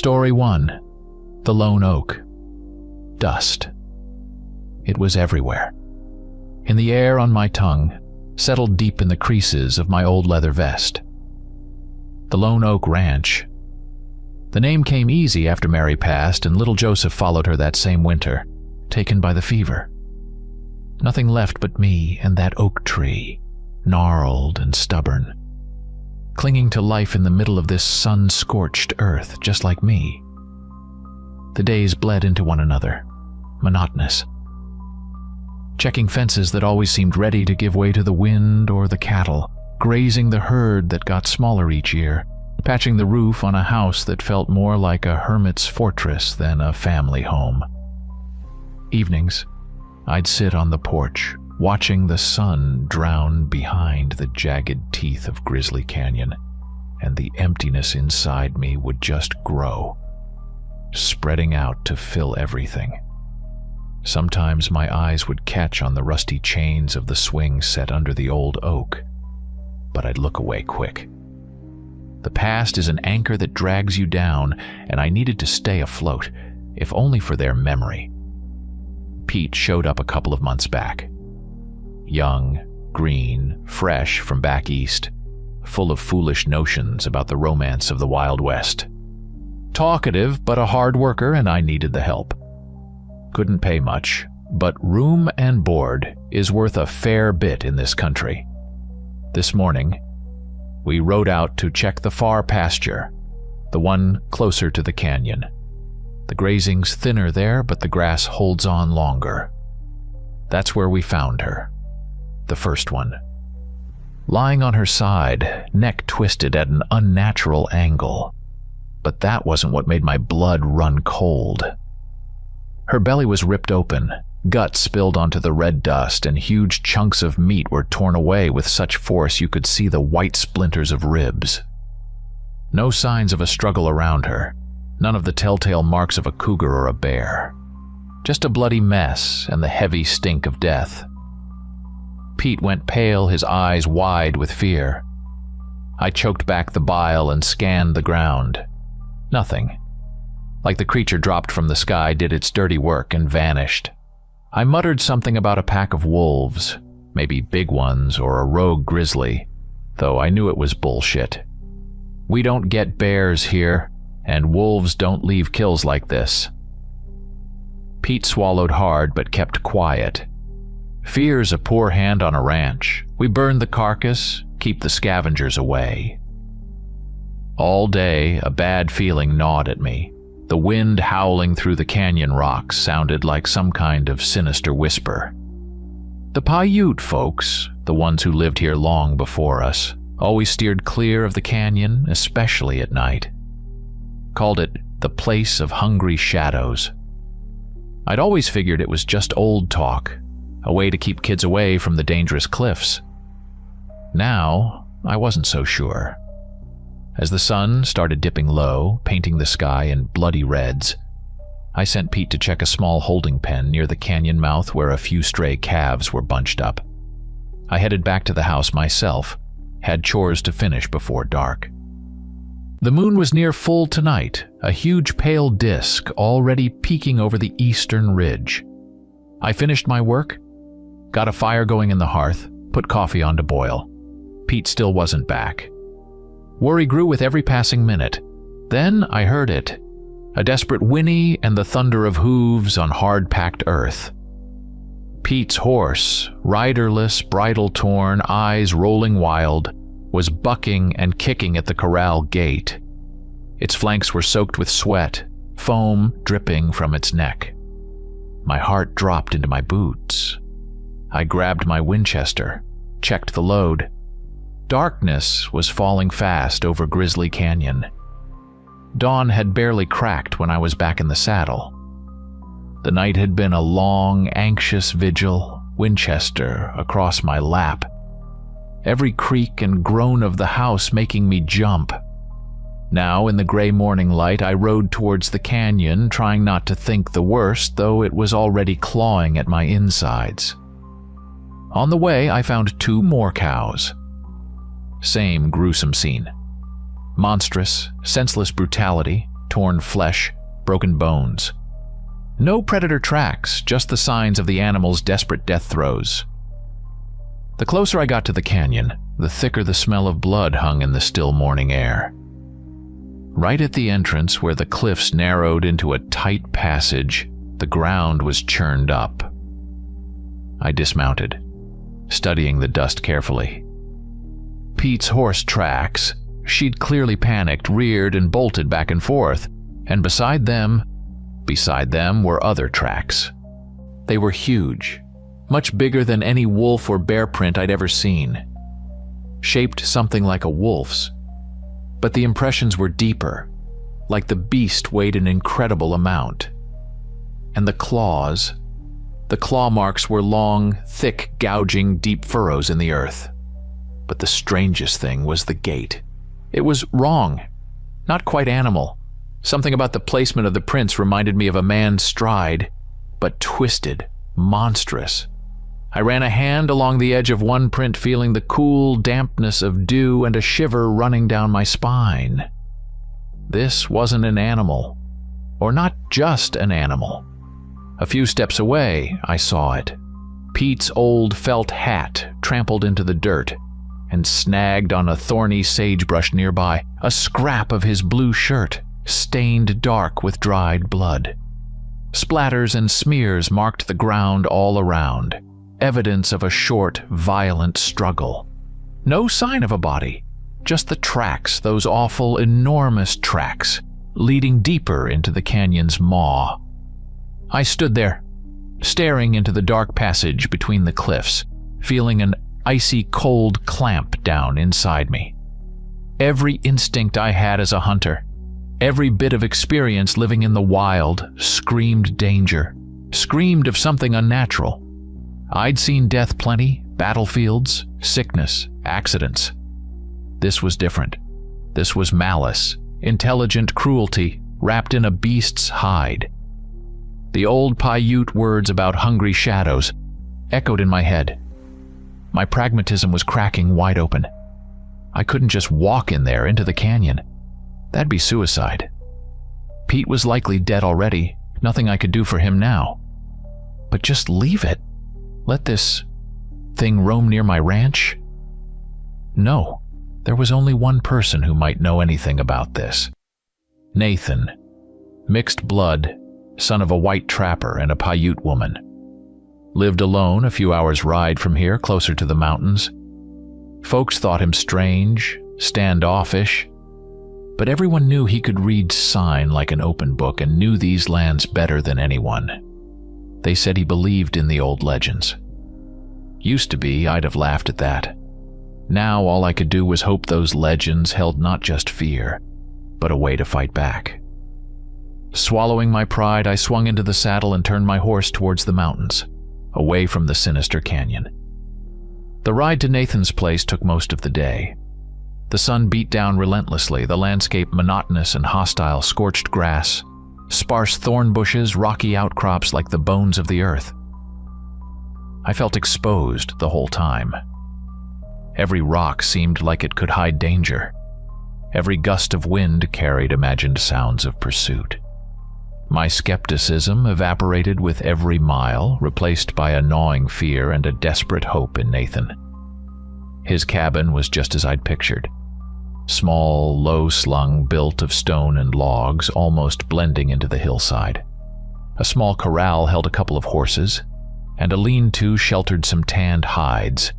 Story 1. The Lone Oak. Dust. It was everywhere. In the air on my tongue, settled deep in the creases of my old leather vest. The Lone Oak Ranch. The name came easy after Mary passed and little Joseph followed her that same winter, taken by the fever. Nothing left but me and that oak tree, gnarled and stubborn, clinging to life in the middle of this sun-scorched earth just like me. The days bled into one another, monotonous. Checking fences that always seemed ready to give way to the wind or the cattle, grazing the herd that got smaller each year, patching the roof on a house that felt more like a hermit's fortress than a family home. Evenings, I'd sit on the porch, watching the sun drown behind the jagged teeth of Grizzly Canyon, and the emptiness inside me would just grow, spreading out to fill everything. Sometimes my eyes would catch on the rusty chains of the swing set under the old oak, but I'd look away quick. The past is an anchor that drags you down, and I needed to stay afloat, if only for their memory. Pete showed up a couple of months back. Young, green, fresh from back east, full of foolish notions about the romance of the Wild West. Talkative, but a hard worker, and I needed the help. Couldn't pay much, but room and board is worth a fair bit in this country. This morning, we rode out to check the far pasture, the one closer to the canyon. The grazing's thinner there, but the grass holds on longer. That's where we found her, the first one. Lying on her side, neck twisted at an unnatural angle. But that wasn't what made my blood run cold. Her belly was ripped open, guts spilled onto the red dust, and huge chunks of meat were torn away with such force you could see the white splinters of ribs. No signs of a struggle around her, none of the telltale marks of a cougar or a bear. Just a bloody mess and the heavy stink of death. Pete went pale, his eyes wide with fear. I choked back the bile and scanned the ground. Nothing. Like the creature dropped from the sky did its dirty work and vanished. I muttered something about a pack of wolves, maybe big ones or a rogue grizzly, though I knew it was bullshit. We don't get bears here, and wolves don't leave kills like this. Pete swallowed hard but kept quiet. Fear's a poor hand on a ranch. We burn the carcass, keep the scavengers away. All day, a bad feeling gnawed at me. The wind howling through the canyon rocks sounded like some kind of sinister whisper. The Paiute folks, the ones who lived here long before us, always steered clear of the canyon, especially at night. Called it the place of hungry shadows. I'd always figured it was just old talk, a way to keep kids away from the dangerous cliffs. Now, I wasn't so sure. As the sun started dipping low, painting the sky in bloody reds, I sent Pete to check a small holding pen near the canyon mouth where a few stray calves were bunched up. I headed back to the house myself, had chores to finish before dark. The moon was near full tonight, a huge pale disk already peeking over the eastern ridge. I finished my work, got a fire going in the hearth, put coffee on to boil. Pete still wasn't back. Worry grew with every passing minute. Then I heard it, a desperate whinny and the thunder of hooves on hard-packed earth. Pete's horse, riderless, bridle torn, eyes rolling wild, was bucking and kicking at the corral gate. Its flanks were soaked with sweat, foam dripping from its neck. My heart dropped into my boots. I grabbed my Winchester, checked the load. Darkness was falling fast over Grizzly Canyon. Dawn had barely cracked when I was back in the saddle. The night had been a long, anxious vigil, Winchester across my lap. Every creak and groan of the house making me jump. Now, in the gray morning light, I rode towards the canyon, trying not to think the worst, though it was already clawing at my insides. On the way, I found 2 more cows. Same gruesome scene. Monstrous, senseless brutality, torn flesh, broken bones. No predator tracks, just the signs of the animal's desperate death throes. The closer I got to the canyon, the thicker the smell of blood hung in the still morning air. Right at the entrance, where the cliffs narrowed into a tight passage, the ground was churned up. I dismounted, studying the dust carefully. Pete's horse tracks, she'd clearly panicked, reared and bolted back and forth, and beside them were other tracks. They were huge, much bigger than any wolf or bear print I'd ever seen. Shaped something like a wolf's, but the impressions were deeper, like the beast weighed an incredible amount. And the claw marks were long, thick, gouging, deep furrows in the earth. But the strangest thing was the gait. It was wrong, not quite animal. Something about the placement of the prints reminded me of a man's stride, but twisted, monstrous. I ran a hand along the edge of one print, feeling the cool dampness of dew and a shiver running down my spine. This wasn't an animal, or not just an animal. A few steps away, I saw it. Pete's old felt hat trampled into the dirt, and snagged on a thorny sagebrush nearby, a scrap of his blue shirt, stained dark with dried blood. Splatters and smears marked the ground all around, evidence of a short, violent struggle. No sign of a body, just the tracks, those awful, enormous tracks, leading deeper into the canyon's maw. I stood there, staring into the dark passage between the cliffs, feeling an icy cold clamp down inside me. Every instinct I had as a hunter, every bit of experience living in the wild, screamed danger, screamed of something unnatural. I'd seen death plenty, battlefields, sickness, accidents. This was different. This was malice, intelligent cruelty wrapped in a beast's hide. The old Paiute words about hungry shadows echoed in my head. My pragmatism was cracking wide open. I couldn't just walk in there into the canyon. That'd be suicide. Pete was likely dead already, nothing I could do for him now. But just leave it. Let this thing roam near my ranch? No, there was only one person who might know anything about this. Nathan, mixed blood, son of a white trapper and a Paiute woman. Lived alone a few hours' ride from here, closer to the mountains. Folks thought him strange, standoffish, but everyone knew he could read sign like an open book and knew these lands better than anyone. They said he believed in the old legends. Used to be, I'd have laughed at that. Now all I could do was hope those legends held not just fear, but a way to fight back. Swallowing my pride, I swung into the saddle and turned my horse towards the mountains, away from the sinister canyon. The ride to Nathan's place took most of the day. The sun beat down relentlessly, the landscape monotonous and hostile, scorched grass, sparse thorn bushes, rocky outcrops like the bones of the earth. I felt exposed the whole time. Every rock seemed like it could hide danger. Every gust of wind carried imagined sounds of pursuit. My skepticism evaporated with every mile, replaced by a gnawing fear and a desperate hope in Nathan. His cabin was just as I'd pictured. Small, low-slung, built of stone and logs, almost blending into the hillside. A small corral held a couple of horses, and a lean-to sheltered some tanned hides.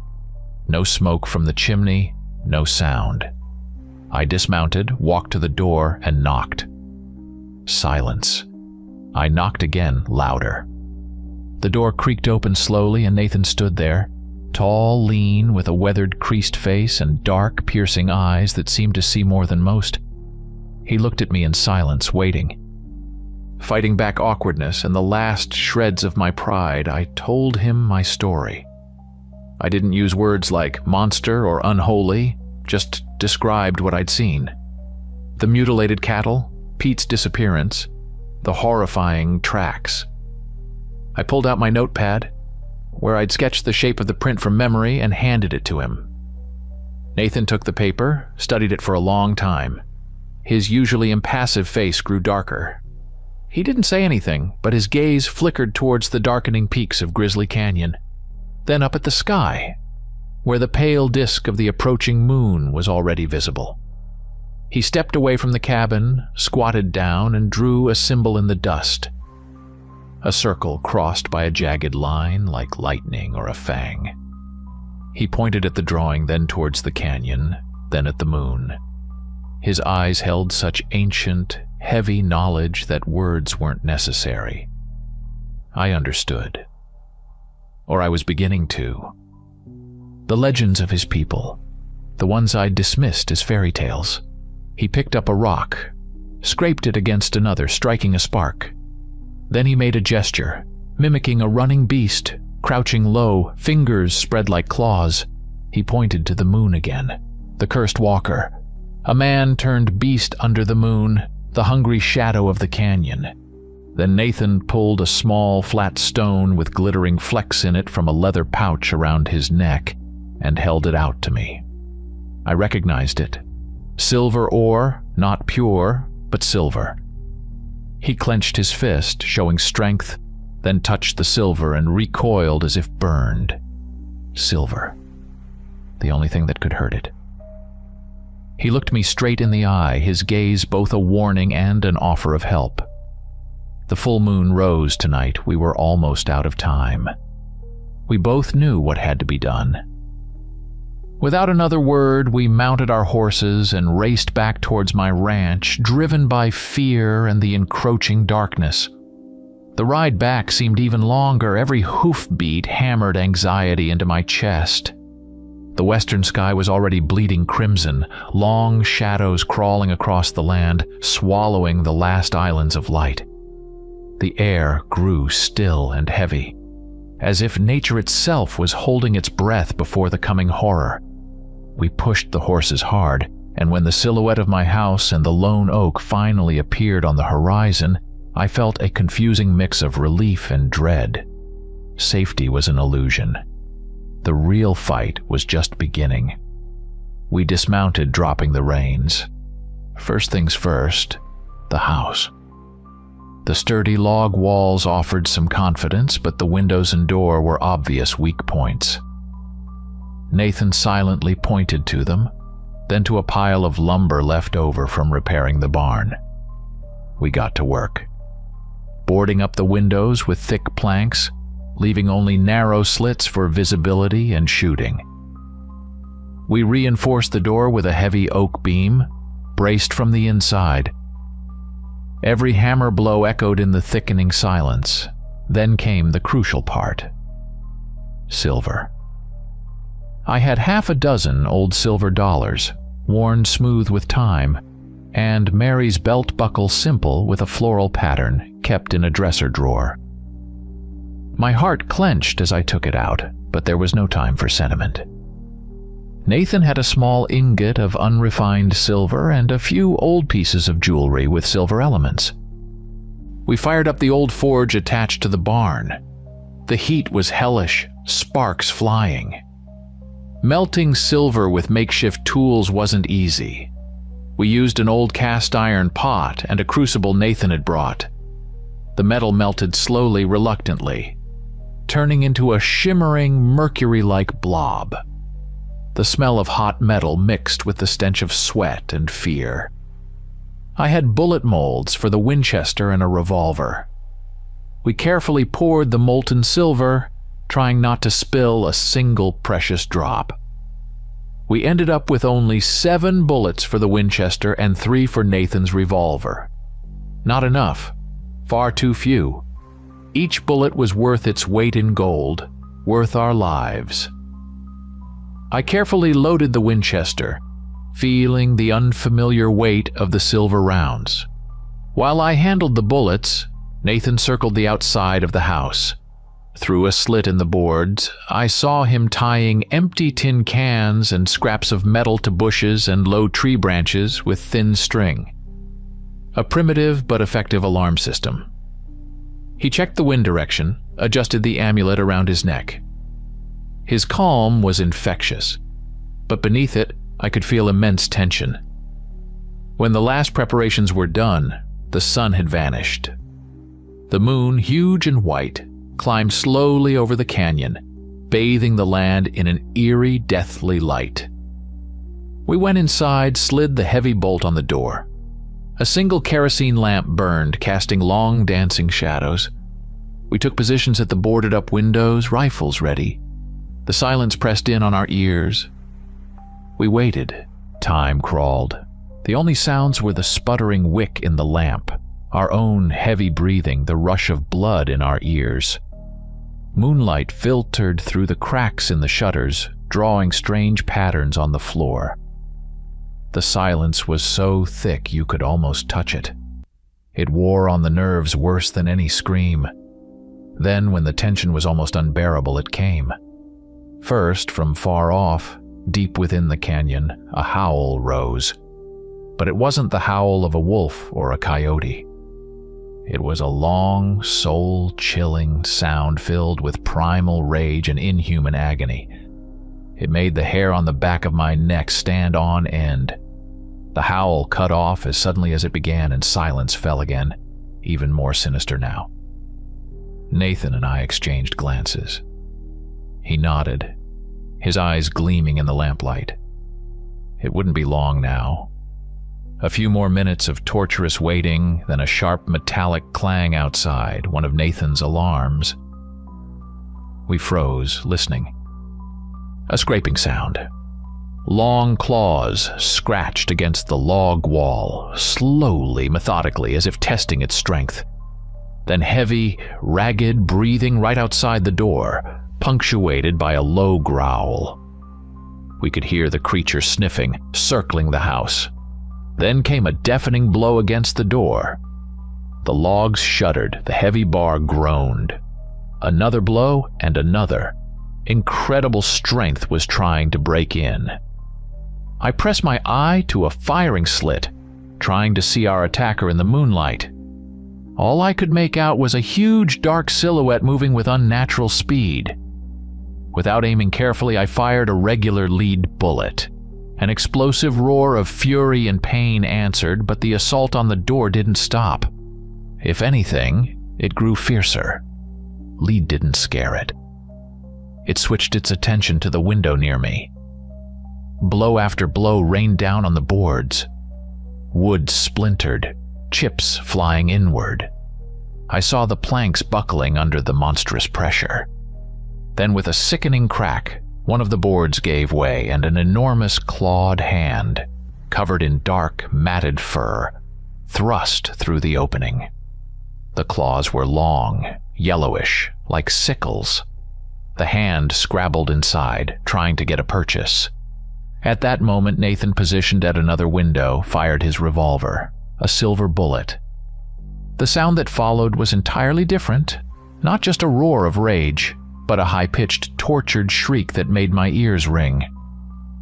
No smoke from the chimney, no sound. I dismounted, walked to the door, and knocked. Silence. I knocked again, louder. The door creaked open slowly, and Nathan stood there, tall, lean, with a weathered, creased face and dark, piercing eyes that seemed to see more than most. He looked at me in silence, waiting. Fighting back awkwardness and the last shreds of my pride, I told him my story. I didn't use words like monster or unholy, just described what I'd seen. The mutilated cattle, Pete's disappearance, the horrifying tracks. I pulled out my notepad, where I'd sketched the shape of the print from memory, and handed it to him. Nathan took the paper, studied it for a long time. His usually impassive face grew darker. He didn't say anything, but his gaze flickered towards the darkening peaks of Grizzly Canyon, then up at the sky, where the pale disk of the approaching moon was already visible. He stepped away from the cabin, squatted down, and drew a symbol in the dust. A circle crossed by a jagged line like lightning or a fang. He pointed at the drawing, then towards the canyon, then at the moon. His eyes held such ancient, heavy knowledge that words weren't necessary. I understood. Or I was beginning to. The legends of his people, the ones I'd dismissed as fairy tales. He picked up a rock, scraped it against another, striking a spark. Then he made a gesture, mimicking a running beast, crouching low, fingers spread like claws. He pointed to the moon again, the cursed walker, a man turned beast under the moon, the hungry shadow of the canyon. Then Nathan pulled a small, flat stone with glittering flecks in it from a leather pouch around his neck and held it out to me. I recognized it. Silver ore, not pure, but silver. He clenched his fist, showing strength, then touched the silver and recoiled as if burned. Silver. The only thing that could hurt it. He looked me straight in the eye, his gaze both a warning and an offer of help. The full moon rose tonight. We were almost out of time. We both knew what had to be done. Without another word, we mounted our horses and raced back towards my ranch, driven by fear and the encroaching darkness. The ride back seemed even longer. Every hoofbeat hammered anxiety into my chest. The western sky was already bleeding crimson, long shadows crawling across the land, swallowing the last islands of light. The air grew still and heavy, as if nature itself was holding its breath before the coming horror. We pushed the horses hard, and when the silhouette of my house and the lone oak finally appeared on the horizon, I felt a confusing mix of relief and dread. Safety was an illusion. The real fight was just beginning. We dismounted, dropping the reins. First things first, the house. The sturdy log walls offered some confidence, but the windows and door were obvious weak points. Nathan silently pointed to them, then to a pile of lumber left over from repairing the barn. We got to work, boarding up the windows with thick planks, leaving only narrow slits for visibility and shooting. We reinforced the door with a heavy oak beam, braced from the inside. Every hammer blow echoed in the thickening silence. Then came the crucial part. Silver. I had half a dozen old silver dollars, worn smooth with time, and Mary's belt buckle simple with a floral pattern, kept in a dresser drawer. My heart clenched as I took it out, but there was no time for sentiment. Nathan had a small ingot of unrefined silver and a few old pieces of jewelry with silver elements. We fired up the old forge attached to the barn. The heat was hellish, sparks flying. Melting silver with makeshift tools wasn't easy. We used an old cast iron pot and a crucible Nathan had brought. The metal melted slowly, reluctantly, turning into a shimmering, mercury-like blob. The smell of hot metal mixed with the stench of sweat and fear. I had bullet molds for the Winchester and a revolver. We carefully poured the molten silver, trying not to spill a single precious drop. We ended up with only 7 bullets for the Winchester and 3 for Nathan's revolver. Not enough. Far too few. Each bullet was worth its weight in gold, worth our lives. I carefully loaded the Winchester, feeling the unfamiliar weight of the silver rounds. While I handled the bullets, Nathan circled the outside of the house. Through a slit in the boards, I saw him tying empty tin cans and scraps of metal to bushes and low tree branches with thin string. A primitive but effective alarm system. He checked the wind direction, adjusted the amulet around his neck. His calm was infectious, but beneath it, I could feel immense tension. When the last preparations were done, the sun had vanished. The moon, huge and white, climbed slowly over the canyon, bathing the land in an eerie, deathly light. We went inside, slid the heavy bolt on the door. A single kerosene lamp burned, casting long, dancing shadows. We took positions at the boarded-up windows, rifles ready. The silence pressed in on our ears. We waited. Time crawled. The only sounds were the sputtering wick in the lamp, our own heavy breathing, the rush of blood in our ears. Moonlight filtered through the cracks in the shutters, drawing strange patterns on the floor. The silence was so thick you could almost touch it. It wore on the nerves worse than any scream. Then, when the tension was almost unbearable, it came. First, from far off, deep within the canyon, a howl rose. But it wasn't the howl of a wolf or a coyote. It was a long, soul-chilling sound filled with primal rage and inhuman agony. It made the hair on the back of my neck stand on end. The howl cut off as suddenly as it began, and silence fell again, even more sinister now. Nathan and I exchanged glances. He nodded, his eyes gleaming in the lamplight. It wouldn't be long now. A few more minutes of torturous waiting, then a sharp metallic clang outside, one of Nathan's alarms. We froze, listening. A scraping sound. Long claws scratched against the log wall, slowly, methodically, as if testing its strength. Then heavy, ragged breathing right outside the door, punctuated by a low growl. We could hear the creature sniffing, circling the house. Then came a deafening blow against the door. The logs shuddered, the heavy bar groaned. Another blow and another. Incredible strength was trying to break in. I pressed my eye to a firing slit, trying to see our attacker in the moonlight. All I could make out was a huge dark silhouette moving with unnatural speed. Without aiming carefully, I fired a regular lead bullet. An explosive roar of fury and pain answered, but the assault on the door didn't stop. If anything, it grew fiercer. Lead didn't scare it. It switched its attention to the window near me. Blow after blow rained down on the boards. Wood splintered, chips flying inward. I saw the planks buckling under the monstrous pressure. Then, with a sickening crack, one of the boards gave way, and an enormous clawed hand, covered in dark, matted fur, thrust through the opening. The claws were long, yellowish, like sickles. The hand scrabbled inside, trying to get a purchase. At that moment, Nathan, positioned at another window, fired his revolver, a silver bullet. The sound that followed was entirely different, not just a roar of rage, but a high-pitched, tortured shriek that made my ears ring.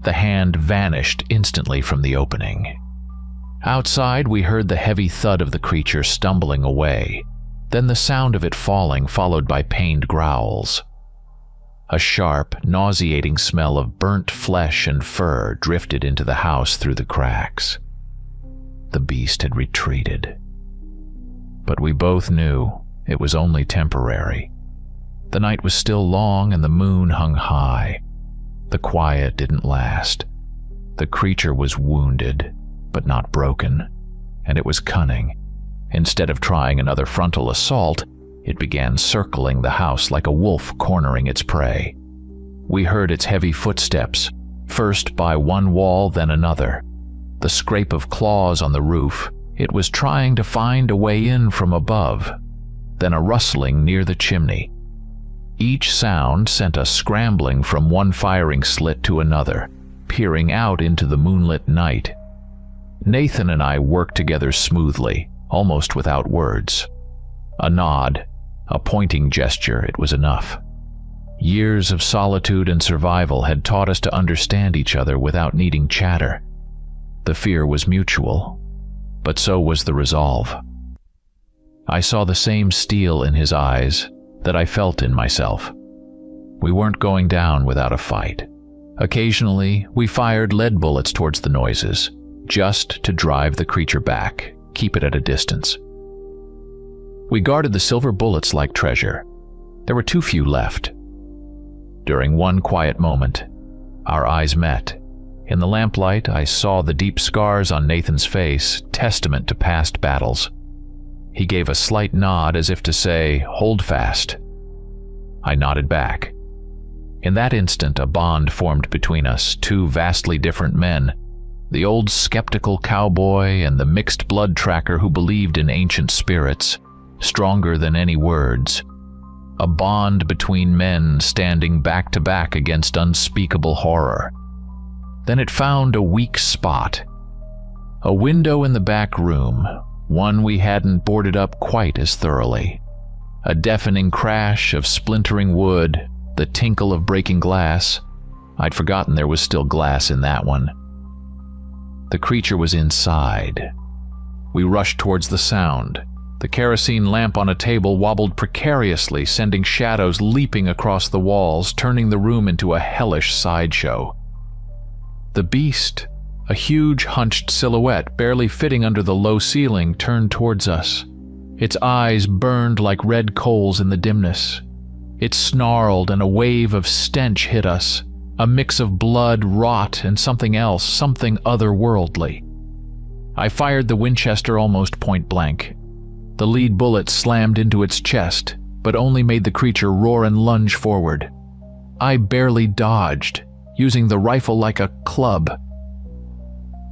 The hand vanished instantly from the opening. Outside, we heard the heavy thud of the creature stumbling away, then the sound of it falling, followed by pained growls. A sharp, nauseating smell of burnt flesh and fur drifted into the house through the cracks. The beast had retreated. But we both knew it was only temporary. The night was still long and the moon hung high. The quiet didn't last. The creature was wounded, but not broken, and it was cunning. Instead of trying another frontal assault, it began circling the house like a wolf cornering its prey. We heard its heavy footsteps, first by one wall, then another. The scrape of claws on the roof. It was trying to find a way in from above. Then a rustling near the chimney. Each sound sent us scrambling from one firing slit to another, peering out into the moonlit night. Nathan and I worked together smoothly, almost without words. A nod, a pointing gesture, it was enough. Years of solitude and survival had taught us to understand each other without needing chatter. The fear was mutual, but so was the resolve. I saw the same steel in his eyes that I felt in myself. We weren't going down without a fight. Occasionally, we fired lead bullets towards the noises, just to drive the creature back, keep it at a distance. We guarded the silver bullets like treasure. There were too few left. During one quiet moment, our eyes met. In the lamplight, I saw the deep scars on Nathan's face, testament to past battles. He gave a slight nod as if to say, "Hold fast." I nodded back. In that instant, a bond formed between us, two vastly different men, the old skeptical cowboy and the mixed blood tracker who believed in ancient spirits, stronger than any words. A bond between men standing back to back against unspeakable horror. Then it found a weak spot. A window in the back room, one we hadn't boarded up quite as thoroughly. A deafening crash of splintering wood, the tinkle of breaking glass. I'd forgotten there was still glass in that one. The creature was inside. We rushed towards the sound. The kerosene lamp on a table wobbled precariously, sending shadows leaping across the walls, turning the room into a hellish sideshow. The beast, a huge hunched silhouette barely fitting under the low ceiling, turned towards us. Its eyes burned like red coals in the dimness. It snarled and a wave of stench hit us, a mix of blood, rot, and something else, something otherworldly. I fired the Winchester almost point blank. The lead bullet slammed into its chest, but only made the creature roar and lunge forward. I barely dodged, using the rifle like a club.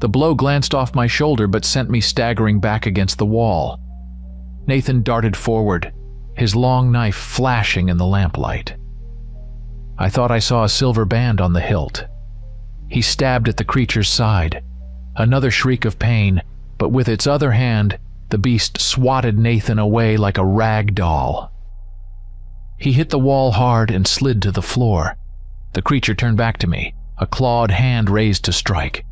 The blow glanced off my shoulder but sent me staggering back against the wall. Nathan darted forward, his long knife flashing in the lamplight. I thought I saw a silver band on the hilt. He stabbed at the creature's side. Another shriek of pain, but with its other hand, the beast swatted Nathan away like a rag doll. He hit the wall hard and slid to the floor. The creature turned back to me, a clawed hand raised to strike.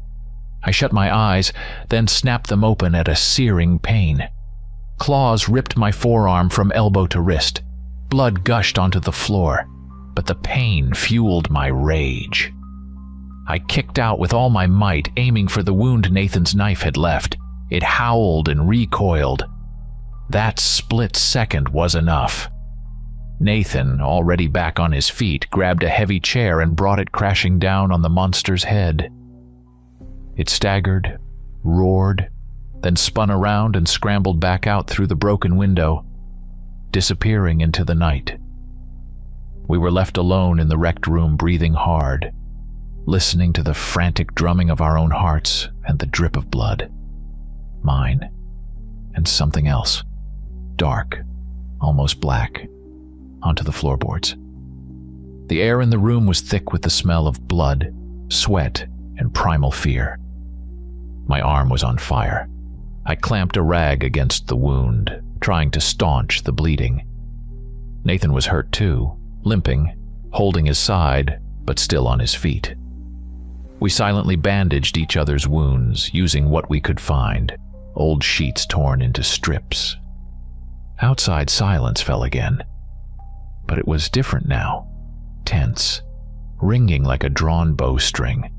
I shut my eyes, then snapped them open at a searing pain. Claws ripped my forearm from elbow to wrist. Blood gushed onto the floor, but the pain fueled my rage. I kicked out with all my might, aiming for the wound Nathan's knife had left. It howled and recoiled. That split second was enough. Nathan, already back on his feet, grabbed a heavy chair and brought it crashing down on the monster's head. It staggered, roared, then spun around and scrambled back out through the broken window, disappearing into the night. We were left alone in the wrecked room, breathing hard, listening to the frantic drumming of our own hearts and the drip of blood. Mine, and something else, dark, almost black, onto the floorboards. The air in the room was thick with the smell of blood, sweat, and primal fear. My arm was on fire. I clamped a rag against the wound, trying to staunch the bleeding. Nathan was hurt too, limping, holding his side, but still on his feet. We silently bandaged each other's wounds, using what we could find, old sheets torn into strips. Outside, silence fell again. But it was different now, tense, ringing like a drawn bowstring.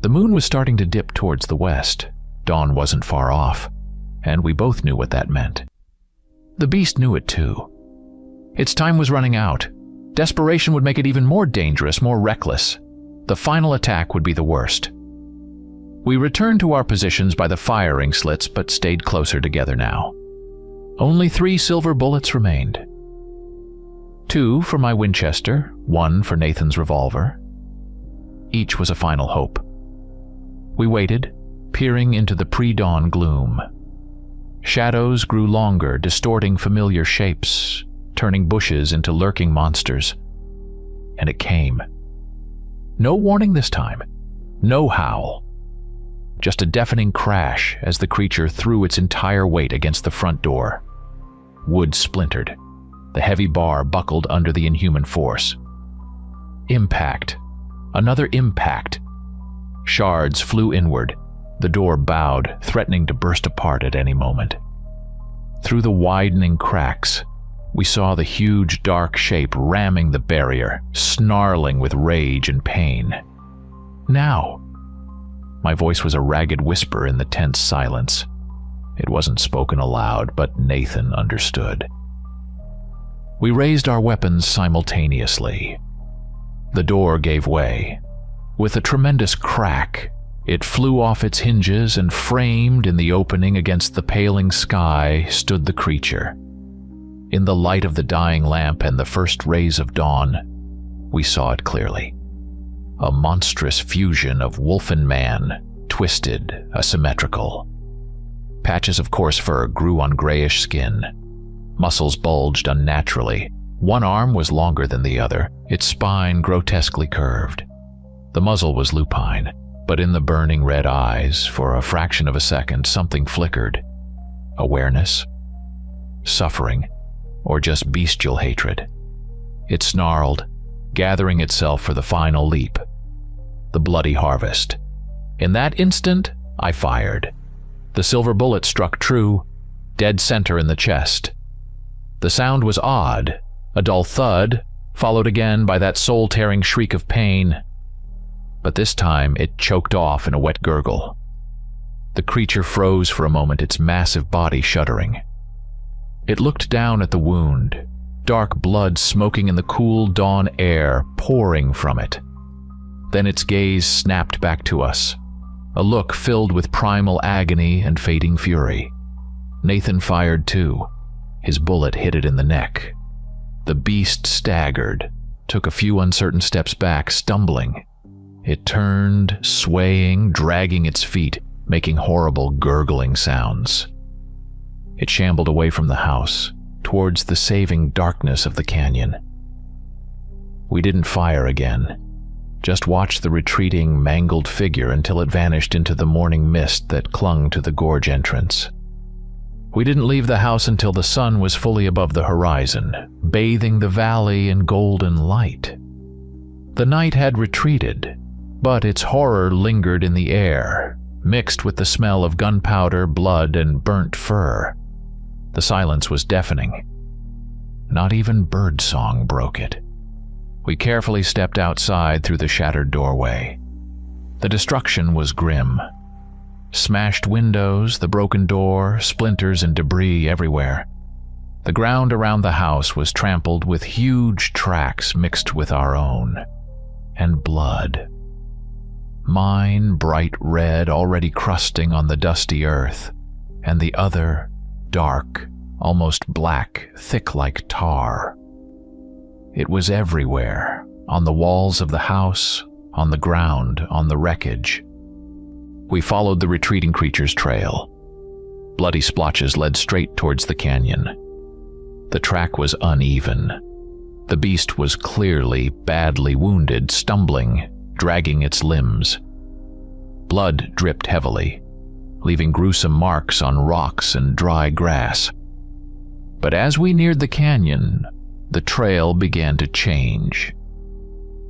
The moon was starting to dip towards the west. Dawn wasn't far off, and we both knew what that meant. The beast knew it too. Its time was running out. Desperation would make it even more dangerous, more reckless. The final attack would be the worst. We returned to our positions by the firing slits, but stayed closer together now. Only 3 silver bullets remained. 2 for my Winchester, 1 for Nathan's revolver. Each was a final hope. We waited, peering into the pre-dawn gloom. Shadows grew longer, distorting familiar shapes, turning bushes into lurking monsters. And it came. No warning this time. No howl. Just a deafening crash as the creature threw its entire weight against the front door. Wood splintered. The heavy bar buckled under the inhuman force. Impact. Another impact. Shards flew inward. The door bowed, threatening to burst apart at any moment. Through the widening cracks, we saw the huge dark shape ramming the barrier, snarling with rage and pain. Now! My voice was a ragged whisper in the tense silence. It wasn't spoken aloud, but Nathan understood. We raised our weapons simultaneously. The door gave way. With a tremendous crack, it flew off its hinges, and framed in the opening against the paling sky stood the creature. In the light of the dying lamp and the first rays of dawn, we saw it clearly. A monstrous fusion of wolf and man, twisted, asymmetrical. Patches of coarse fur grew on grayish skin. Muscles bulged unnaturally. One arm was longer than the other, its spine grotesquely curved. The muzzle was lupine, but in the burning red eyes, for a fraction of a second, something flickered. Awareness? Suffering? Or just bestial hatred? It snarled, gathering itself for the final leap. The bloody harvest. In that instant, I fired. The silver bullet struck true, dead center in the chest. The sound was odd, a dull thud, followed again by that soul-tearing shriek of pain. But this time it choked off in a wet gurgle. The creature froze for a moment, its massive body shuddering. It looked down at the wound, dark blood smoking in the cool dawn air, pouring from it. Then its gaze snapped back to us, a look filled with primal agony and fading fury. Nathan fired too. His bullet hit it in the neck. The beast staggered, took a few uncertain steps back, stumbling. It turned, swaying, dragging its feet, making horrible gurgling sounds. It shambled away from the house, towards the saving darkness of the canyon. We didn't fire again, just watched the retreating, mangled figure until it vanished into the morning mist that clung to the gorge entrance. We didn't leave the house until the sun was fully above the horizon, bathing the valley in golden light. The night had retreated, but its horror lingered in the air, mixed with the smell of gunpowder, blood, and burnt fur. The silence was deafening. Not even birdsong broke it. We carefully stepped outside through the shattered doorway. The destruction was grim. Smashed windows, the broken door, splinters and debris everywhere. The ground around the house was trampled with huge tracks mixed with our own. And blood. Mine bright red, already crusting on the dusty earth, and the other dark, almost black, thick like tar. It was everywhere, on the walls of the house, on the ground, on the wreckage. We followed the retreating creature's trail. Bloody splotches led straight towards the canyon. The track was uneven. The beast was clearly badly wounded, stumbling, dragging its limbs. Blood dripped heavily, leaving gruesome marks on rocks and dry grass. But as we neared the canyon, the trail began to change.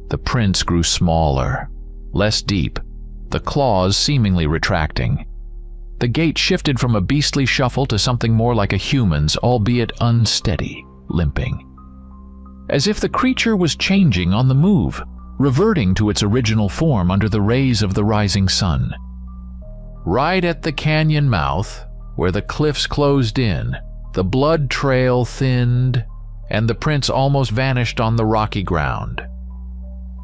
The prints grew smaller, less deep, the claws seemingly retracting. The gait shifted from a beastly shuffle to something more like a human's, albeit unsteady, limping. As if the creature was changing on the move, reverting to its original form under the rays of the rising sun. Right at the canyon mouth, where the cliffs closed in, the blood trail thinned, and the prints almost vanished on the rocky ground.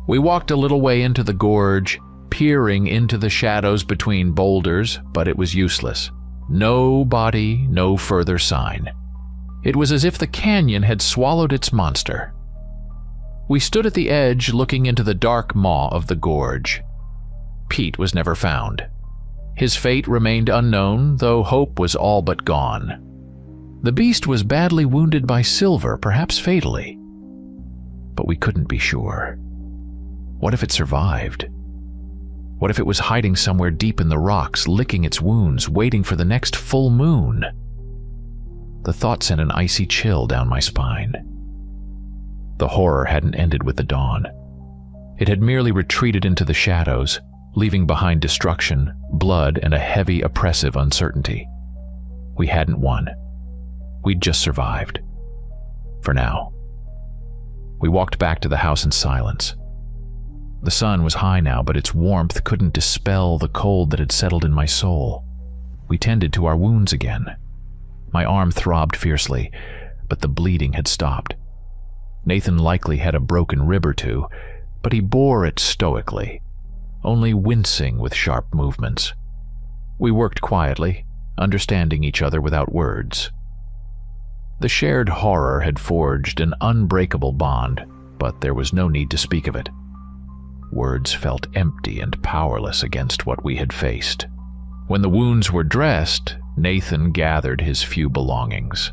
We walked a little way into the gorge, peering into the shadows between boulders, but it was useless. No body, no further sign. It was as if the canyon had swallowed its monster. We stood at the edge, looking into the dark maw of the gorge. Pete was never found. His fate remained unknown, though hope was all but gone. The beast was badly wounded by Silver, perhaps fatally. But we couldn't be sure. What if it survived? What if it was hiding somewhere deep in the rocks, licking its wounds, waiting for the next full moon? The thought sent an icy chill down my spine. The horror hadn't ended with the dawn. It had merely retreated into the shadows, leaving behind destruction, blood, and a heavy, oppressive uncertainty. We hadn't won. We'd just survived. For now. We walked back to the house in silence. The sun was high now, but its warmth couldn't dispel the cold that had settled in my soul. We tended to our wounds again. My arm throbbed fiercely, but the bleeding had stopped. Nathan likely had a broken rib or two, but he bore it stoically, only wincing with sharp movements. We worked quietly, understanding each other without words. The shared horror had forged an unbreakable bond, but there was no need to speak of it. Words felt empty and powerless against what we had faced. When the wounds were dressed, Nathan gathered his few belongings.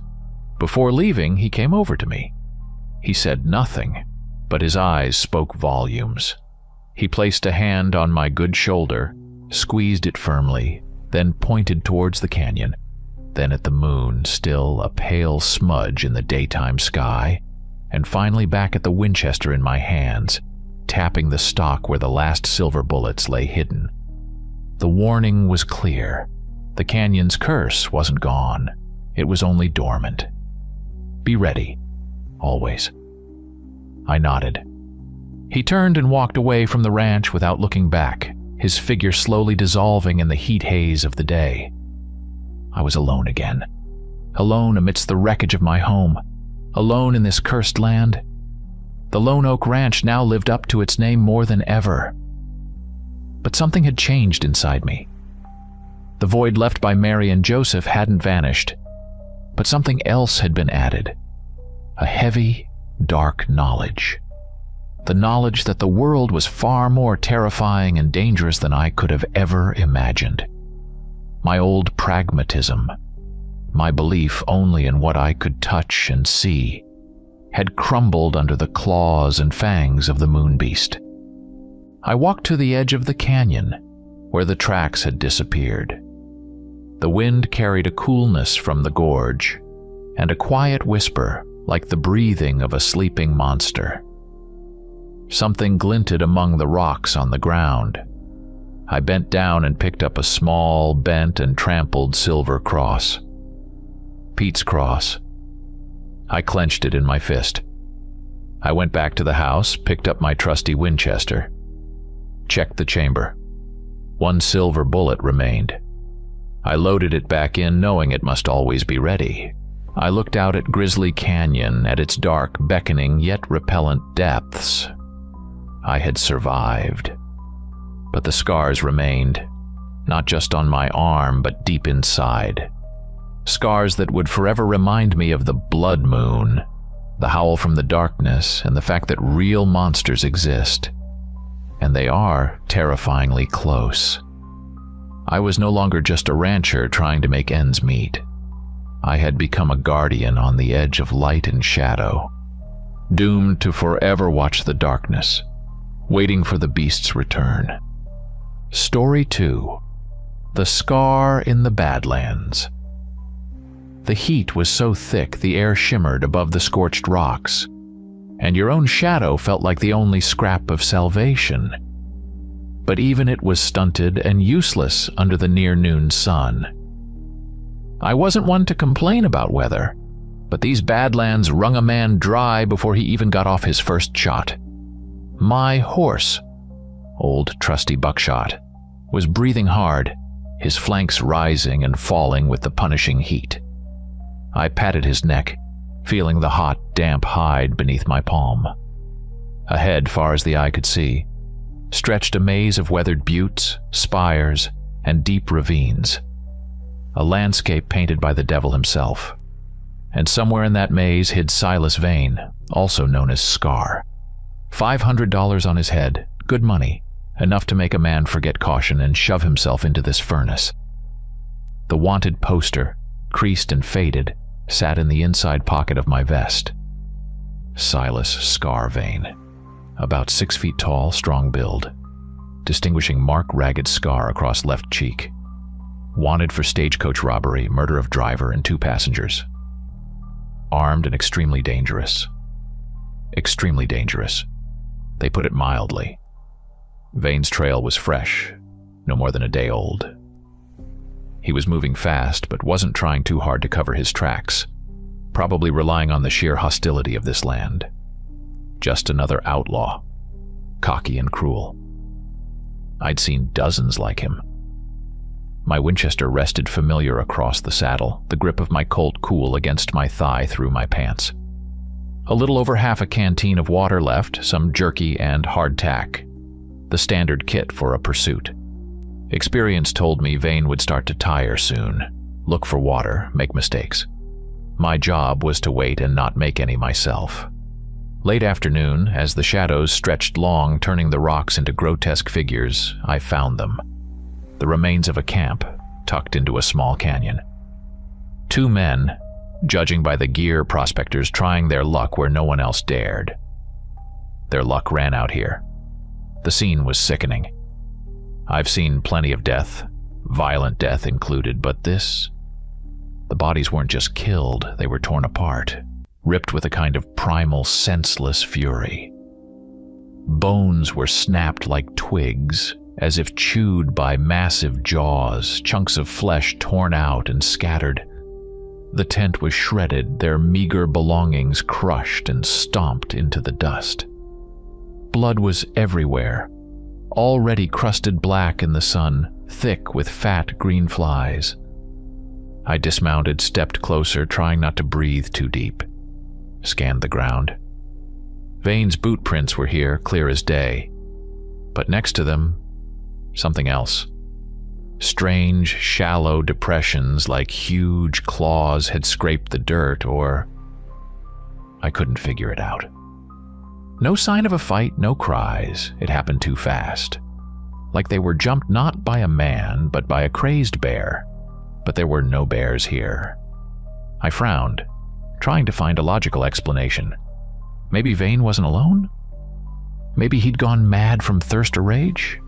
Before leaving, he came over to me. He said nothing, but his eyes spoke volumes. He placed a hand on my good shoulder, squeezed it firmly, then pointed towards the canyon, then at the moon, still a pale smudge in the daytime sky, and finally back at the Winchester in my hands, tapping the stock where the last silver bullets lay hidden. The warning was clear. The canyon's curse wasn't gone. It was only dormant. Be ready. Always. I nodded. He turned and walked away from the ranch without looking back, his figure slowly dissolving in the heat haze of the day. I was alone again. Alone amidst the wreckage of my home. Alone in this cursed land. The Lone Oak Ranch now lived up to its name more than ever. But something had changed inside me. The void left by Mary and Joseph hadn't vanished, but something else had been added. A heavy, dark knowledge. The knowledge that the world was far more terrifying and dangerous than I could have ever imagined. My old pragmatism, my belief only in what I could touch and see, had crumbled under the claws and fangs of the moon beast. I walked to the edge of the canyon, where the tracks had disappeared. The wind carried a coolness from the gorge, and a quiet whisper like the breathing of a sleeping monster. Something glinted among the rocks on the ground. I bent down and picked up a small, bent and trampled silver cross. Pete's cross. I clenched it in my fist. I went back to the house, picked up my trusty Winchester. Checked the chamber. One silver bullet remained. I loaded it back in, knowing it must always be ready. I looked out at Grizzly Canyon, at its dark, beckoning, yet repellent depths. I had survived. But the scars remained, not just on my arm, but deep inside. Scars that would forever remind me of the blood moon, the howl from the darkness, and the fact that real monsters exist. And they are terrifyingly close. I was no longer just a rancher trying to make ends meet. I had become a guardian on the edge of light and shadow, doomed to forever watch the darkness, waiting for the beast's return. Story 2. The Scar in the Badlands. The heat was so thick the air shimmered above the scorched rocks, and your own shadow felt like the only scrap of salvation. But even it was stunted and useless under the near-noon sun. I wasn't one to complain about weather, but these badlands wrung a man dry before he even got off his first shot. My horse, old trusty Buckshot, was breathing hard, his flanks rising and falling with the punishing heat. I patted his neck, feeling the hot, damp hide beneath my palm. Ahead, far as the eye could see, stretched a maze of weathered buttes, spires, and deep ravines. A landscape painted by the devil himself. And somewhere in that maze hid Silas Vane, also known as Scar. $500 on his head, good money, enough to make a man forget caution and shove himself into this furnace. The wanted poster, creased and faded, sat in the inside pocket of my vest. Silas Scar Vane, about 6 feet tall, strong build, distinguishing mark ragged scar across left cheek. Wanted for stagecoach robbery, murder of driver and 2 passengers. Armed and extremely dangerous. Extremely dangerous. They put it mildly. Vane's trail was fresh, no more than a day old. He was moving fast, but wasn't trying too hard to cover his tracks, probably relying on the sheer hostility of this land. Just another outlaw. cocky and cruel. I'd seen dozens like him. My Winchester rested familiar across the saddle, the grip of my Colt cool against my thigh through my pants. A little over half a canteen of water left, some jerky and hardtack, the standard kit for a pursuit. Experience told me Vane would start to tire soon, look for water, make mistakes. My job was to wait and not make any myself. Late afternoon, as the shadows stretched long, turning the rocks into grotesque figures, I found them. The remains of a camp, tucked into a small canyon. 2 men, judging by the gear, prospectors trying their luck where no one else dared. Their luck ran out here. The scene was sickening. I've seen plenty of death, violent death included, but this... The bodies weren't just killed, they were torn apart, ripped with a kind of primal, senseless fury. Bones were snapped like twigs, as if chewed by massive jaws, chunks of flesh torn out and scattered. The tent was shredded, their meager belongings crushed and stomped into the dust. Blood was everywhere, already crusted black in the sun, thick with fat green flies. I dismounted, stepped closer, trying not to breathe too deep. Scanned the ground. Vane's boot prints were here, clear as day. But next to them, something else. Strange, shallow depressions like huge claws had scraped the dirt, or... I couldn't figure it out. No sign of a fight, no cries. It happened too fast. Like they were jumped not by a man, but by a crazed bear. But there were no bears here. I frowned, trying to find a logical explanation. Maybe Vane wasn't alone? Maybe he'd gone mad from thirst or rage?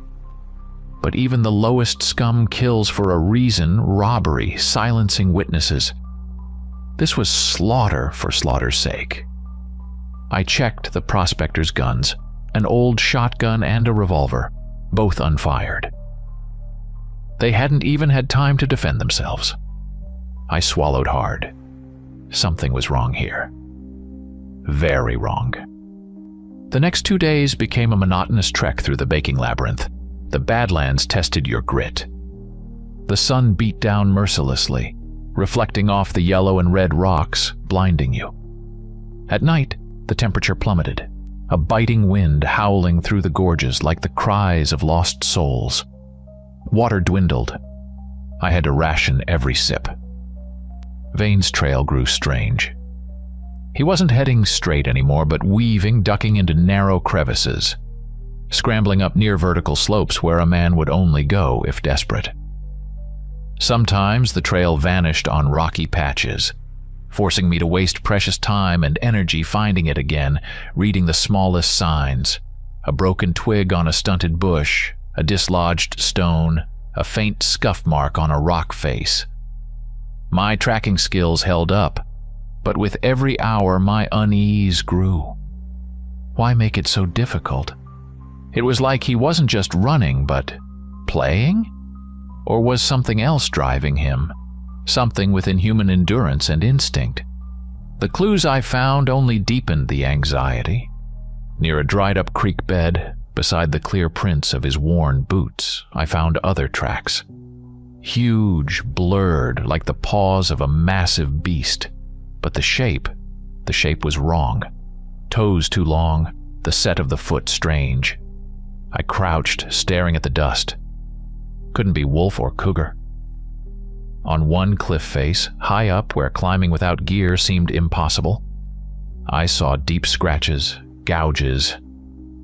But even the lowest scum kills for a reason, robbery, silencing witnesses. This was slaughter for slaughter's sake. I checked the prospectors' guns, an old shotgun and a revolver, both unfired. They hadn't even had time to defend themselves. I swallowed hard. Something was wrong here. Very wrong. The next 2 days became a monotonous trek through the baking labyrinth. The Badlands tested your grit. The sun beat down mercilessly, reflecting off the yellow and red rocks, blinding you. At night, the temperature plummeted, a biting wind howling through the gorges like the cries of lost souls. Water dwindled. I had to ration every sip. Vane's trail grew strange. He wasn't heading straight anymore, but weaving, ducking into narrow crevices, scrambling up near vertical slopes where a man would only go if desperate. Sometimes the trail vanished on rocky patches, forcing me to waste precious time and energy finding it again, reading the smallest signs, a broken twig on a stunted bush, a dislodged stone, a faint scuff mark on a rock face. My tracking skills held up, but with every hour my unease grew. Why make it so difficult? It was like he wasn't just running, but playing? Or was something else driving him? Something within human endurance and instinct. The clues I found only deepened the anxiety. Near a dried-up creek bed, beside the clear prints of his worn boots, I found other tracks. Huge, blurred, like the paws of a massive beast. But the shape was wrong. Toes too long, the set of the foot strange. I crouched, staring at the dust. Couldn't be wolf or cougar. On one cliff face, high up where climbing without gear seemed impossible, I saw deep scratches, gouges,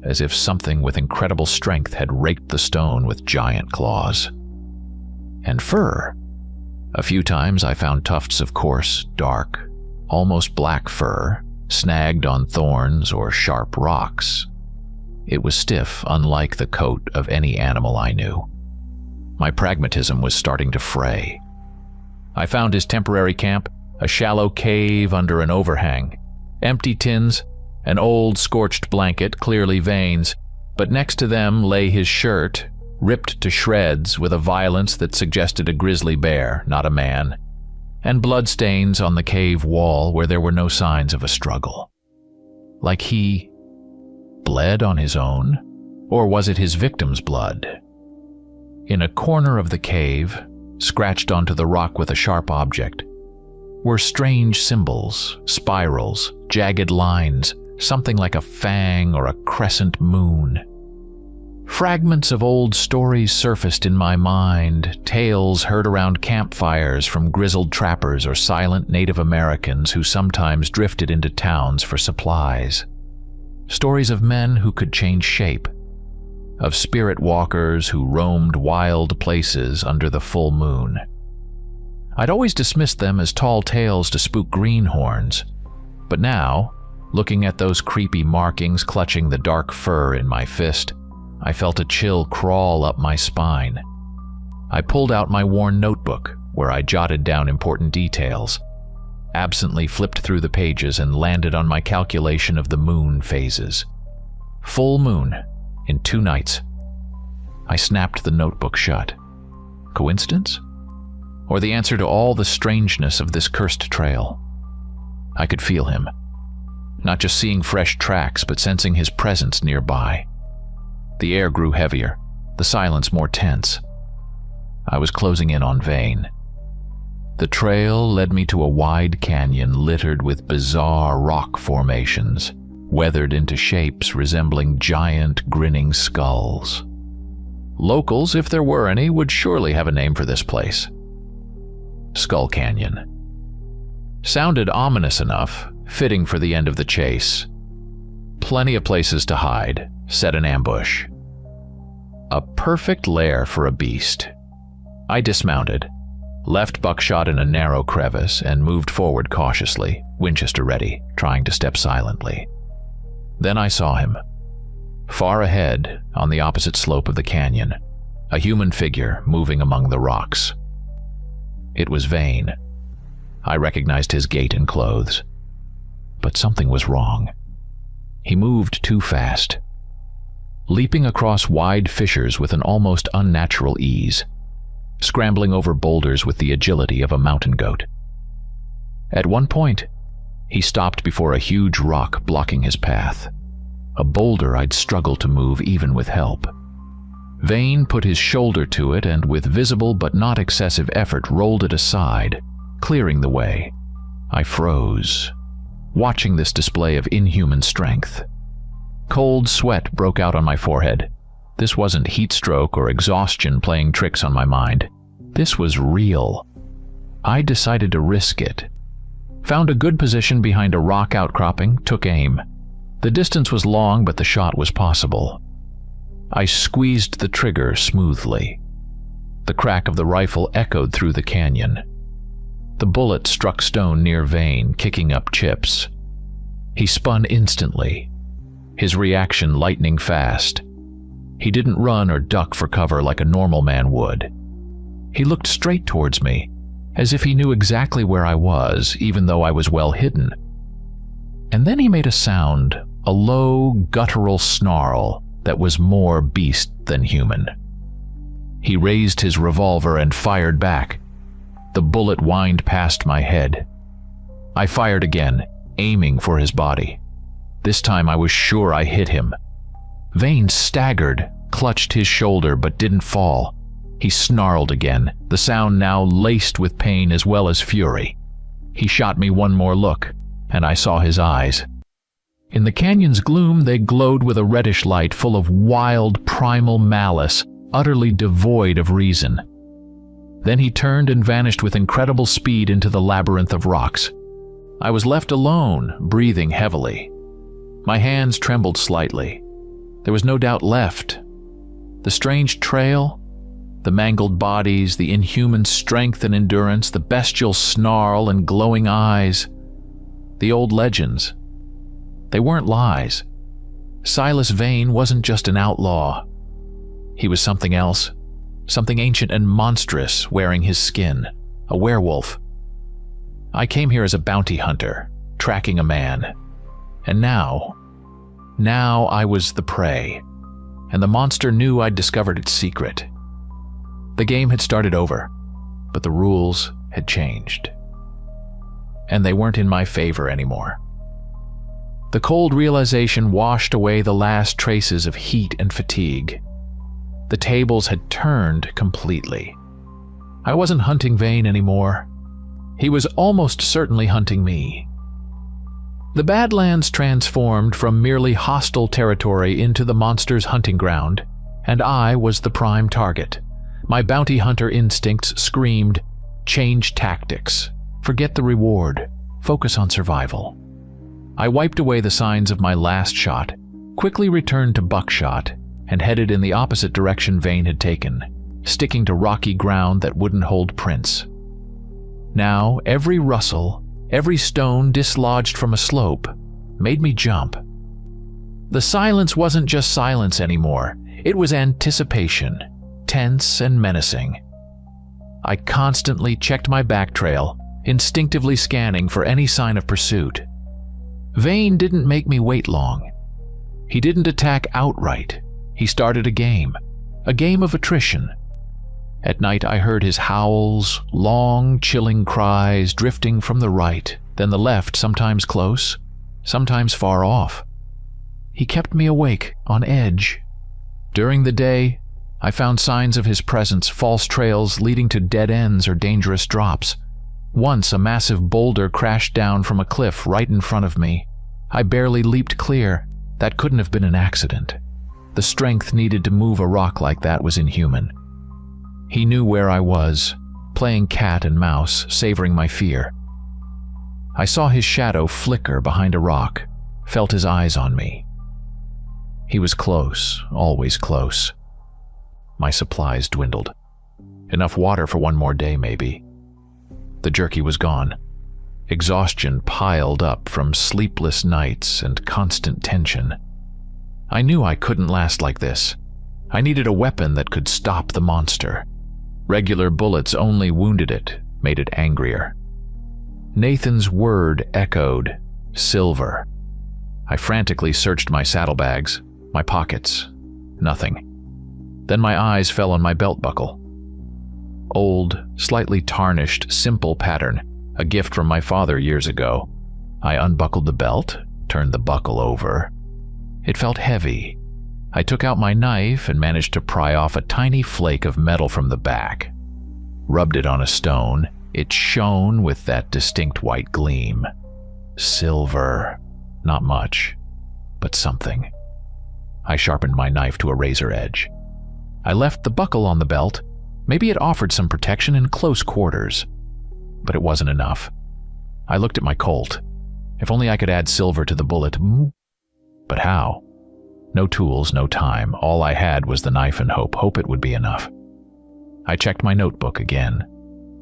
as if something with incredible strength had raked the stone with giant claws. And fur. A few times I found tufts of coarse, dark, almost black fur, snagged on thorns or sharp rocks. It was stiff, unlike the coat of any animal I knew. My pragmatism was starting to fray. I found his temporary camp, a shallow cave under an overhang. Empty tins, an old scorched blanket, clearly Vane's, but next to them lay his shirt, ripped to shreds with a violence that suggested a grizzly bear, not a man, and bloodstains on the cave wall where there were no signs of a struggle. Like he bled on his own? Or was it his victim's blood? In a corner of the cave, scratched onto the rock with a sharp object, were strange symbols, spirals, jagged lines, something like a fang or a crescent moon. Fragments of old stories surfaced in my mind, tales heard around campfires from grizzled trappers or silent Native Americans who sometimes drifted into towns for supplies. Stories of men who could change shape, of spirit walkers who roamed wild places under the full moon. I'd always dismissed them as tall tales to spook greenhorns, but now, looking at those creepy markings clutching the dark fur in my fist, I felt a chill crawl up my spine. I pulled out my worn notebook, where I jotted down important details, absently flipped through the pages and landed on my calculation of the moon phases. Full moon in 2 nights. I snapped the notebook shut. Coincidence? Or the answer to all the strangeness of this cursed trail? I could feel him. Not just seeing fresh tracks, but sensing his presence nearby. The air grew heavier, the silence more tense. I was closing in on Vane. The trail led me to a wide canyon littered with bizarre rock formations, weathered into shapes resembling giant, grinning skulls. Locals, if there were any, would surely have a name for this place. Skull Canyon. Sounded ominous enough, fitting for the end of the chase. Plenty of places to hide, set an ambush. A perfect lair for a beast. I dismounted, left Buckshot in a narrow crevice, and moved forward cautiously, Winchester ready, trying to step silently. Then I saw him. Far ahead, on the opposite slope of the canyon, a human figure moving among the rocks. It was Vane. I recognized his gait and clothes. But something was wrong. He moved too fast, leaping across wide fissures with an almost unnatural ease, scrambling over boulders with the agility of a mountain goat. At one point, he stopped before a huge rock blocking his path, a boulder I'd struggled to move even with help. Vane put his shoulder to it and with visible but not excessive effort rolled it aside, clearing the way. I froze, watching this display of inhuman strength. Cold sweat broke out on my forehead. This wasn't heat stroke or exhaustion playing tricks on my mind. This was real. I decided to risk it. Found a good position behind a rock outcropping, took aim. The distance was long, but the shot was possible. I squeezed the trigger smoothly. The crack of the rifle echoed through the canyon. The bullet struck stone near Vane, kicking up chips. He spun instantly, his reaction lightning fast. He didn't run or duck for cover like a normal man would. He looked straight towards me, as if he knew exactly where I was, even though I was well hidden. And then he made a sound, a low, guttural snarl that was more beast than human. He raised his revolver and fired back. The bullet whined past my head. I fired again, aiming for his body. This time I was sure I hit him. Vane staggered, clutched his shoulder, but didn't fall. He snarled again, the sound now laced with pain as well as fury. He shot me one more look, and I saw his eyes. In the canyon's gloom, they glowed with a reddish light full of wild, primal malice, utterly devoid of reason. Then he turned and vanished with incredible speed into the labyrinth of rocks. I was left alone, breathing heavily. My hands trembled slightly. There was no doubt left. The strange trail, the mangled bodies, the inhuman strength and endurance, the bestial snarl and glowing eyes. The old legends. They weren't lies. Silas Vane wasn't just an outlaw. He was something else, something ancient and monstrous wearing his skin, a werewolf. I came here as a bounty hunter, tracking a man. And now I was the prey, and the monster knew I'd discovered its secret. The game had started over, but the rules had changed. And they weren't in my favor anymore. The cold realization washed away the last traces of heat and fatigue. The tables had turned completely. I wasn't hunting Vane anymore. He was almost certainly hunting me. The Badlands transformed from merely hostile territory into the monster's hunting ground, and I was the prime target. My bounty hunter instincts screamed, "Change tactics. Forget the reward. Focus on survival." I wiped away the signs of my last shot, quickly returned to buckshot, and headed in the opposite direction Vane had taken, sticking to rocky ground that wouldn't hold prints. Now, every rustle, every stone dislodged from a slope, made me jump. The silence wasn't just silence anymore. It was anticipation, tense and menacing. I constantly checked my back trail, instinctively scanning for any sign of pursuit. Vane didn't make me wait long. He didn't attack outright. He started a game of attrition. At night I heard his howls, long, chilling cries drifting from the right, then the left, sometimes close, sometimes far off. He kept me awake, on edge. During the day, I found signs of his presence, false trails leading to dead ends or dangerous drops. Once a massive boulder crashed down from a cliff right in front of me. I barely leaped clear. That couldn't have been an accident. The strength needed to move a rock like that was inhuman. He knew where I was, playing cat and mouse, savoring my fear. I saw his shadow flicker behind a rock, felt his eyes on me. He was close, always close. My supplies dwindled. Enough water for one more day, maybe. The jerky was gone. Exhaustion piled up from sleepless nights and constant tension. I knew I couldn't last like this. I needed a weapon that could stop the monster. Regular bullets only wounded it, made it angrier. Nathan's word echoed, silver. I frantically searched my saddlebags, my pockets. Nothing. Then my eyes fell on my belt buckle. Old, slightly tarnished, simple pattern, a gift from my father years ago. I unbuckled the belt, turned the buckle over. It felt heavy. I took out my knife and managed to pry off a tiny flake of metal from the back. Rubbed it on a stone. It shone with that distinct white gleam. Silver. Not much, but something. I sharpened my knife to a razor edge. I left the buckle on the belt. Maybe it offered some protection in close quarters. But it wasn't enough. I looked at my Colt. If only I could add silver to the bullet. But how? No tools, no time. All I had was the knife and hope it would be enough. I checked my notebook again.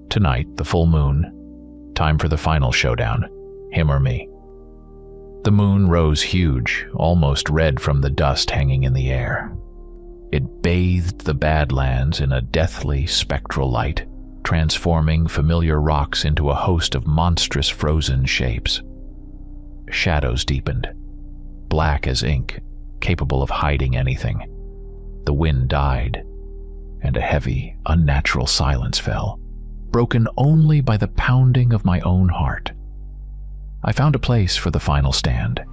Tonight, the full moon. Time for the final showdown. Him or me. The moon rose huge, almost red from the dust hanging in the air. It bathed the Badlands in a deathly, spectral light, transforming familiar rocks into a host of monstrous frozen shapes. Shadows deepened, black as ink, capable of hiding anything. The wind died, and a heavy, unnatural silence fell, broken only by the pounding of my own heart. I found a place for the final stand.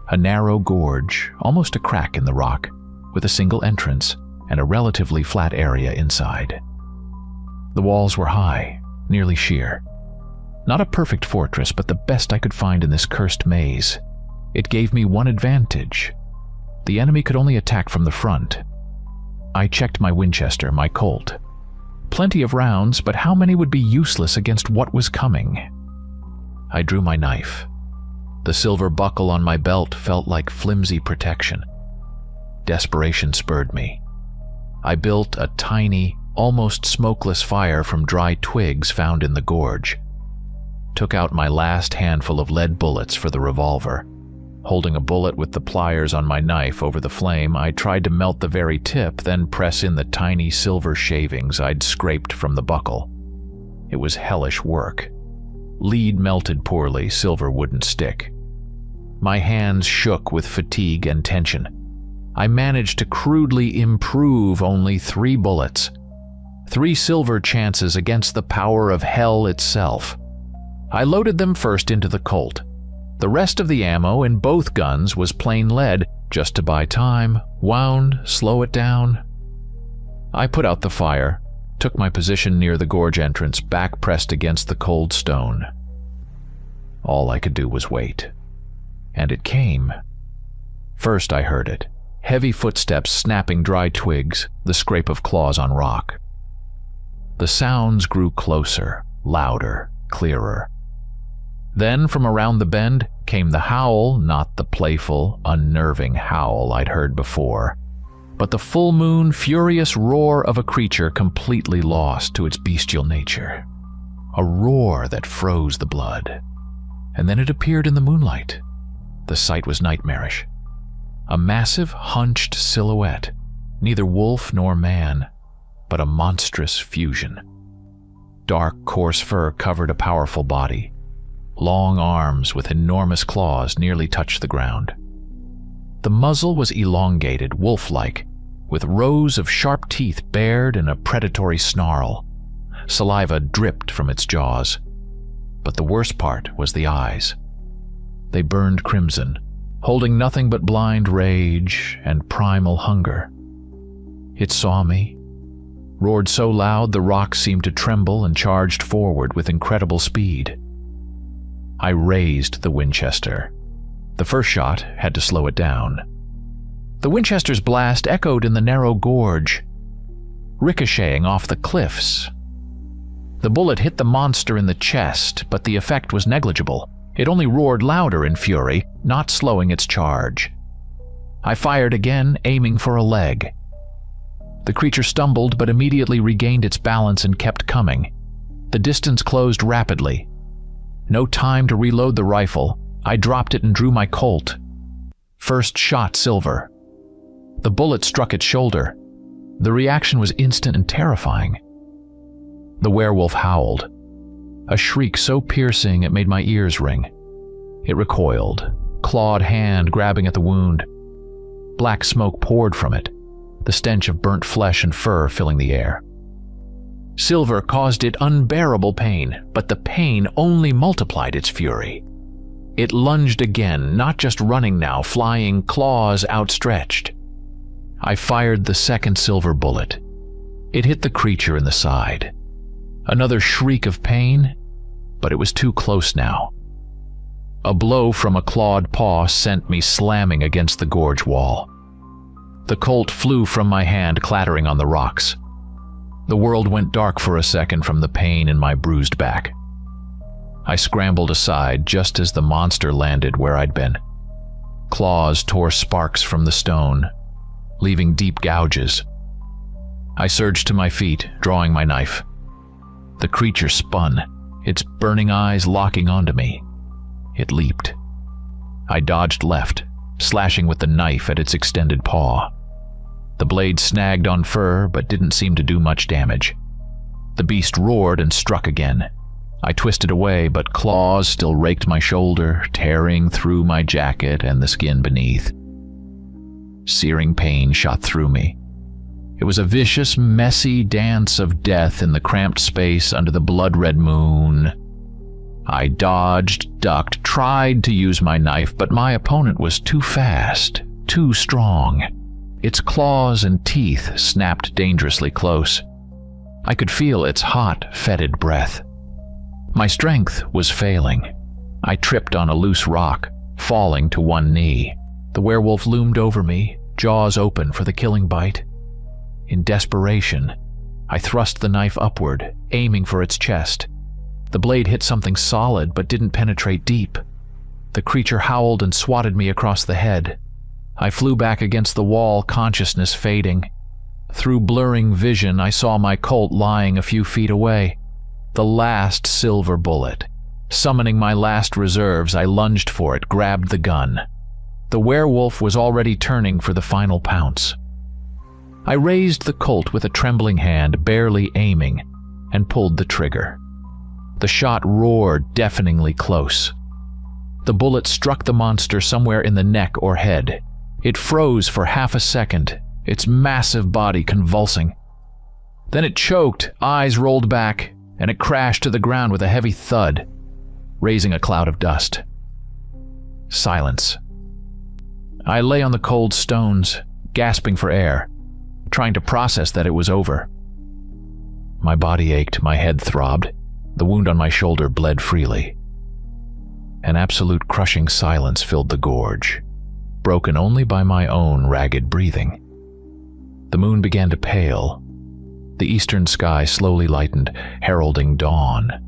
A narrow gorge, almost a crack in the rock, with a single entrance and a relatively flat area inside. The walls were high, nearly sheer. Not a perfect fortress, but the best I could find in this cursed maze. It gave me one advantage. The enemy could only attack from the front. I checked my Winchester, my Colt. Plenty of rounds, but how many would be useless against what was coming? I drew my knife. The silver buckle on my belt felt like flimsy protection. Desperation spurred me. I built a tiny, almost smokeless fire from dry twigs found in the gorge. Took out my last handful of lead bullets for the revolver. Holding a bullet with the pliers on my knife over the flame, I tried to melt the very tip, then press in the tiny silver shavings I'd scraped from the buckle. It was hellish work. Lead melted poorly, silver wouldn't stick. My hands shook with fatigue and tension. I managed to crudely improve only 3 bullets. 3 silver chances against the power of hell itself. I loaded them first into the Colt. The rest of the ammo in both guns was plain lead, just to buy time, wound, slow it down. I put out the fire, took my position near the gorge entrance, back pressed against the cold stone. All I could do was wait. And it came. First I heard it. Heavy footsteps snapping dry twigs, the scrape of claws on rock. The sounds grew closer, louder, clearer. Then from around the bend came the howl, not the playful, unnerving howl I'd heard before, but the full moon, furious roar of a creature completely lost to its bestial nature. A roar that froze the blood. And then it appeared in the moonlight. The sight was nightmarish. A massive, hunched silhouette, neither wolf nor man, but a monstrous fusion. Dark, coarse fur covered a powerful body. Long arms with enormous claws nearly touched the ground. The muzzle was elongated, wolf-like, with rows of sharp teeth bared in a predatory snarl. Saliva dripped from its jaws. But the worst part was the eyes. They burned crimson, holding nothing but blind rage and primal hunger. It saw me, roared so loud the rocks seemed to tremble, and charged forward with incredible speed. I raised the Winchester. The first shot had to slow it down. The Winchester's blast echoed in the narrow gorge, ricocheting off the cliffs. The bullet hit the monster in the chest, but the effect was negligible. It only roared louder in fury, not slowing its charge. I fired again, aiming for a leg. The creature stumbled but immediately regained its balance and kept coming. The distance closed rapidly. No time to reload the rifle. I dropped it and drew my Colt. First shot silver. The bullet struck its shoulder. The reaction was instant and terrifying. The werewolf howled, a shriek so piercing it made my ears ring. It recoiled, clawed hand grabbing at the wound. Black smoke poured from it, the stench of burnt flesh and fur filling the air. Silver caused it unbearable pain, but the pain only multiplied its fury. It lunged again, not just running now, flying, claws outstretched. I fired the second silver bullet. It hit the creature in the side. Another shriek of pain, but it was too close now. A blow from a clawed paw sent me slamming against the gorge wall. The Colt flew from my hand, clattering on the rocks. The world went dark for a second from the pain in my bruised back. I scrambled aside just as the monster landed where I'd been. Claws tore sparks from the stone, leaving deep gouges. I surged to my feet, drawing my knife. The creature spun, its burning eyes locking onto me. It leaped. I dodged left, slashing with the knife at its extended paw. The blade snagged on fur but didn't seem to do much damage. The beast roared and struck again. I twisted away, but claws still raked my shoulder, tearing through my jacket and the skin beneath. Searing pain shot through me. It was a vicious, messy dance of death in the cramped space under the blood-red moon. I dodged, ducked, tried to use my knife, but my opponent was too fast, too strong. Its claws and teeth snapped dangerously close. I could feel its hot, fetid breath. My strength was failing. I tripped on a loose rock, falling to one knee. The werewolf loomed over me, jaws open for the killing bite. In desperation, I thrust the knife upward, aiming for its chest. The blade hit something solid but didn't penetrate deep. The creature howled and swatted me across the head. I flew back against the wall, consciousness fading. Through blurring vision, I saw my Colt lying a few feet away. The last silver bullet. Summoning my last reserves, I lunged for it, grabbed the gun. The werewolf was already turning for the final pounce. I raised the Colt with a trembling hand, barely aiming, and pulled the trigger. The shot roared deafeningly close. The bullet struck the monster somewhere in the neck or head. It froze for half a second, its massive body convulsing. Then it choked, eyes rolled back, and it crashed to the ground with a heavy thud, raising a cloud of dust. Silence. I lay on the cold stones, gasping for air, trying to process that it was over. My body ached, my head throbbed, the wound on my shoulder bled freely. An absolute crushing silence filled the gorge, broken only by my own ragged breathing. The moon began to pale. The eastern sky slowly lightened, heralding dawn.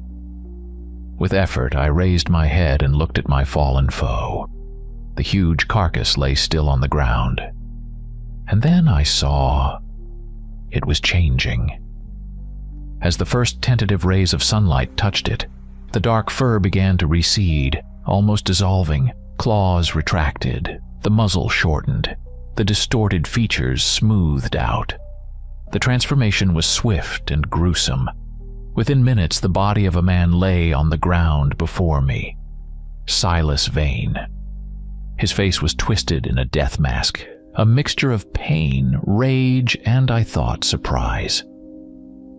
With effort, I raised my head and looked at my fallen foe. The huge carcass lay still on the ground. And then I saw it was changing. As the first tentative rays of sunlight touched it, the dark fur began to recede, almost dissolving. Claws retracted, the muzzle shortened, the distorted features smoothed out. The transformation was swift and gruesome. Within minutes, the body of a man lay on the ground before me. Silas Vane. His face was twisted in a death mask, a mixture of pain, rage, and, I thought, surprise.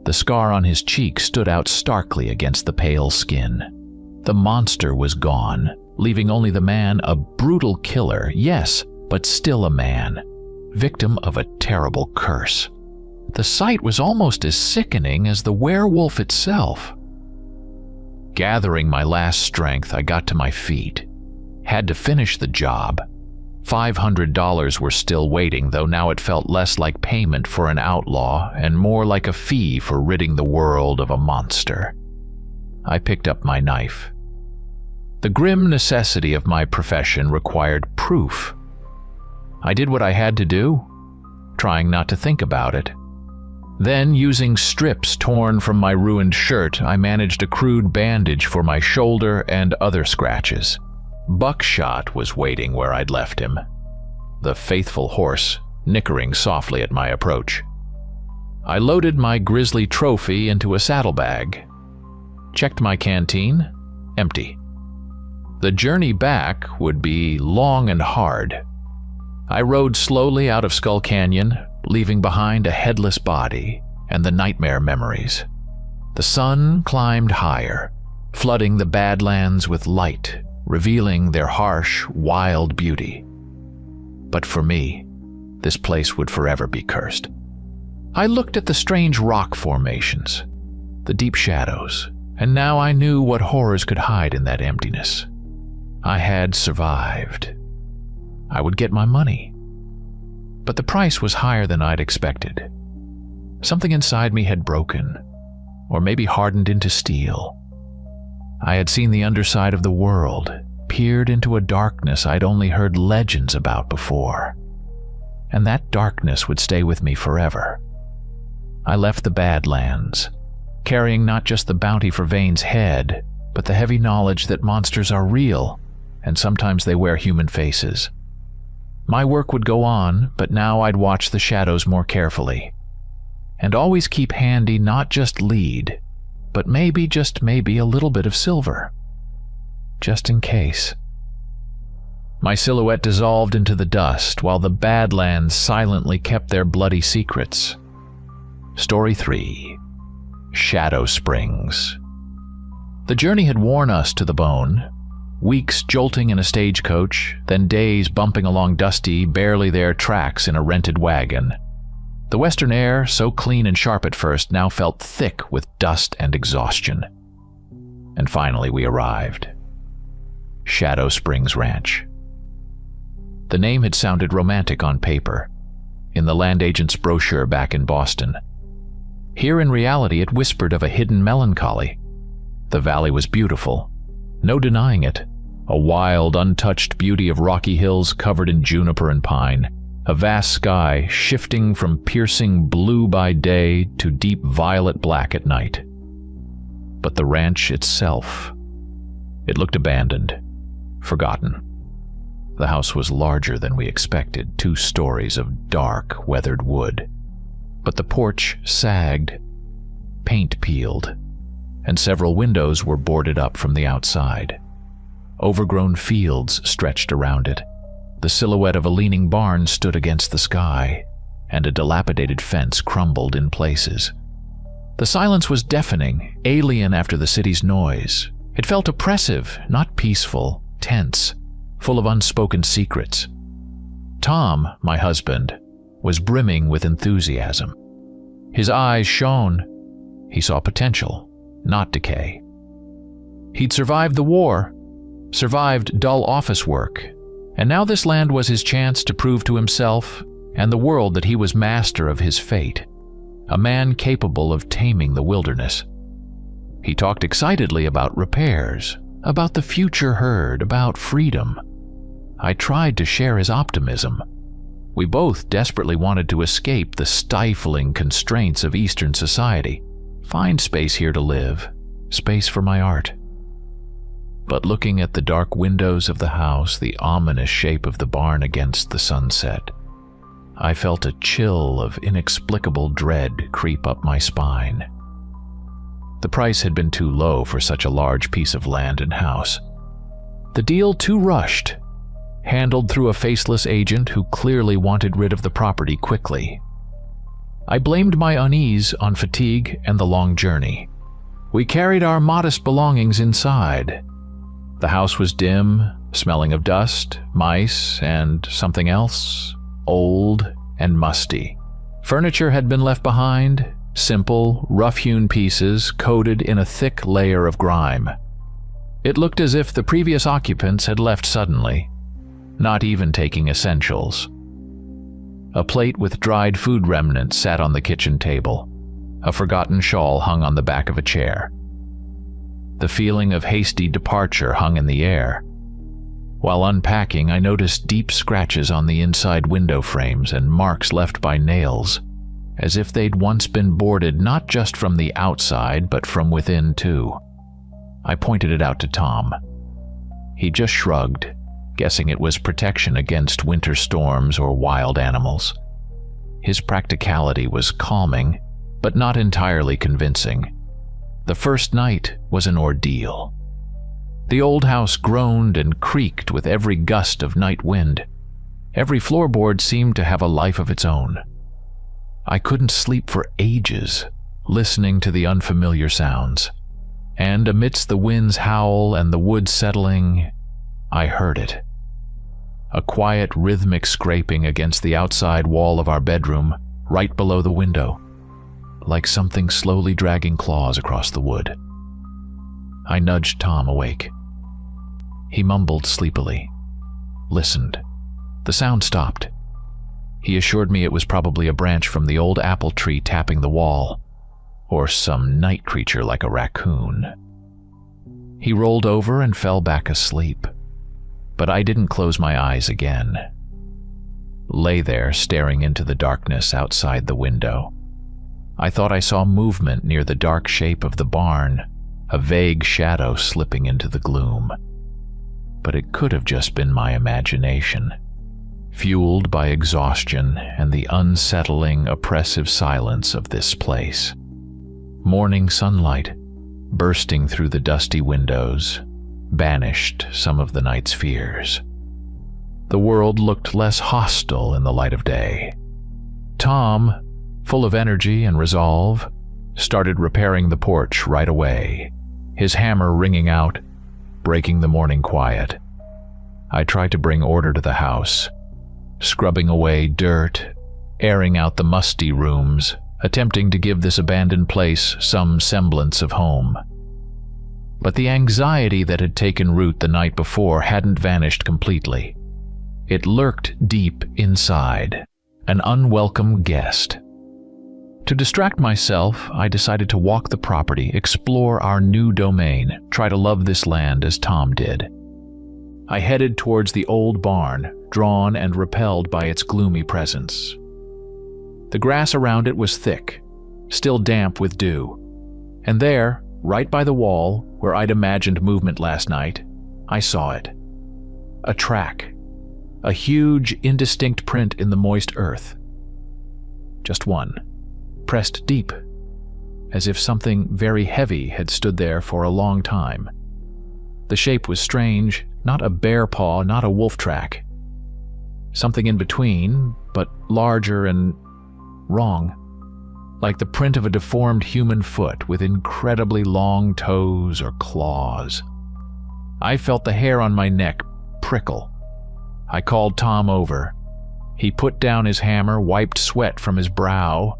The scar on his cheek stood out starkly against the pale skin. The monster was gone, leaving only the man, a brutal killer, yes, but still a man, victim of a terrible curse. The sight was almost as sickening as the werewolf itself. Gathering my last strength, I got to my feet. Had to finish the job. $500 were still waiting, though now it felt less like payment for an outlaw and more like a fee for ridding the world of a monster. I picked up my knife. The grim necessity of my profession required proof. I did what I had to do, trying not to think about it. Then, using strips torn from my ruined shirt, I managed a crude bandage for my shoulder and other scratches. Buckshot was waiting where I'd left him, the faithful horse nickering softly at my approach. I loaded my grisly trophy into a saddlebag, checked my canteen, empty. The journey back would be long and hard. I rode slowly out of Skull Canyon, leaving behind a headless body and the nightmare memories. The sun climbed higher, flooding the badlands with light, revealing their harsh, wild beauty. But for me, this place would forever be cursed. I looked at the strange rock formations, the deep shadows, and now I knew what horrors could hide in that emptiness. I had survived. I would get my money. But the price was higher than I'd expected. Something inside me had broken, or maybe hardened into steel. I had seen the underside of the world, peered into a darkness I'd only heard legends about before. And that darkness would stay with me forever. I left the badlands, carrying not just the bounty for Vane's head, but the heavy knowledge that monsters are real, and sometimes they wear human faces. My work would go on, but now I'd watch the shadows more carefully. And always keep handy not just lead, but maybe, just maybe, a little bit of silver. Just in case. My silhouette dissolved into the dust while the badlands silently kept their bloody secrets. Story 3. Shadow Springs. The journey had worn us to the bone. Weeks jolting in a stagecoach, then days bumping along dusty, barely there tracks in a rented wagon. The western air, so clean and sharp at first, now felt thick with dust and exhaustion. And finally we arrived. Shadow Springs Ranch. The name had sounded romantic on paper, in the land agent's brochure back in Boston. Here in reality it whispered of a hidden melancholy. The valley was beautiful, no denying it. A wild, untouched beauty of rocky hills covered in juniper and pine. A vast sky shifting from piercing blue by day to deep violet black at night. But the ranch itself, it looked abandoned, forgotten. The house was larger than we expected, 2 stories of dark, weathered wood. But the porch sagged, paint peeled, and several windows were boarded up from the outside. Overgrown fields stretched around it. The silhouette of a leaning barn stood against the sky, and a dilapidated fence crumbled in places. The silence was deafening, alien after the city's noise. It felt oppressive, not peaceful, tense, full of unspoken secrets. Tom, my husband, was brimming with enthusiasm. His eyes shone. He saw potential, not decay. He'd survived the war, survived dull office work, and now this land was his chance to prove to himself and the world that he was master of his fate, a man capable of taming the wilderness. He talked excitedly about repairs, about the future herd, about freedom. I tried to share his optimism. We both desperately wanted to escape the stifling constraints of Eastern society, find space here to live, space for my art. But looking at the dark windows of the house, the ominous shape of the barn against the sunset, I felt a chill of inexplicable dread creep up my spine. The price had been too low for such a large piece of land and house. The deal too rushed, handled through a faceless agent who clearly wanted rid of the property quickly. I blamed my unease on fatigue and the long journey. We carried our modest belongings inside. The house was dim, smelling of dust, mice, and something else, old and musty. Furniture had been left behind, simple, rough-hewn pieces coated in a thick layer of grime. It looked as if the previous occupants had left suddenly, not even taking essentials. A plate with dried food remnants sat on the kitchen table. A forgotten shawl hung on the back of a chair. The feeling of hasty departure hung in the air. While unpacking, I noticed deep scratches on the inside window frames and marks left by nails, as if they'd once been boarded not just from the outside, but from within too. I pointed it out to Tom. He just shrugged, guessing it was protection against winter storms or wild animals. His practicality was calming, but not entirely convincing. The first night was an ordeal. The old house groaned and creaked with every gust of night wind. Every floorboard seemed to have a life of its own. I couldn't sleep for ages, listening to the unfamiliar sounds. And amidst the wind's howl and the wood settling, I heard it. A quiet, rhythmic scraping against the outside wall of our bedroom, right below the window, like something slowly dragging claws across the wood. I nudged Tom awake. He mumbled sleepily, listened. The sound stopped. He assured me it was probably a branch from the old apple tree tapping the wall, or some night creature like a raccoon. He rolled over and fell back asleep, but I didn't close my eyes again. Lay there staring into the darkness outside the window. I thought I saw movement near the dark shape of the barn, a vague shadow slipping into the gloom. But it could have just been my imagination, fueled by exhaustion and the unsettling, oppressive silence of this place. Morning sunlight, bursting through the dusty windows, banished some of the night's fears. The world looked less hostile in the light of day. Tom, full of energy and resolve, started repairing the porch right away, his hammer ringing out, breaking the morning quiet. I tried to bring order to the house, scrubbing away dirt, airing out the musty rooms, attempting to give this abandoned place some semblance of home. But the anxiety that had taken root the night before hadn't vanished completely. It lurked deep inside, an unwelcome guest. To distract myself, I decided to walk the property, explore our new domain, try to love this land as Tom did. I headed towards the old barn, drawn and repelled by its gloomy presence. The grass around it was thick, still damp with dew. And there, right by the wall, where I'd imagined movement last night, I saw it. A track. A huge, indistinct print in the moist earth. Just one, pressed deep, as if something very heavy had stood there for a long time. The shape was strange, not a bear paw, not a wolf track. Something in between, but larger and wrong, like the print of a deformed human foot with incredibly long toes or claws. I felt the hair on my neck prickle. I called Tom over. He put down his hammer, wiped sweat from his brow.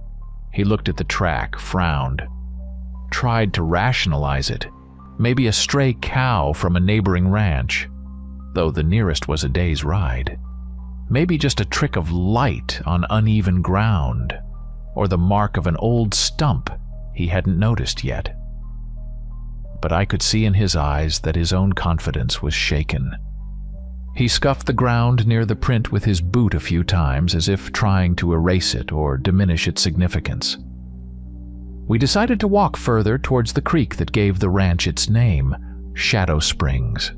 He looked at the track, frowned. Tried to rationalize it. Maybe a stray cow from a neighboring ranch, though the nearest was a day's ride. Maybe just a trick of light on uneven ground, or the mark of an old stump he hadn't noticed yet. But I could see in his eyes that his own confidence was shaken. He scuffed the ground near the print with his boot a few times, as if trying to erase it or diminish its significance. We decided to walk further towards the creek that gave the ranch its name, Shadow Springs.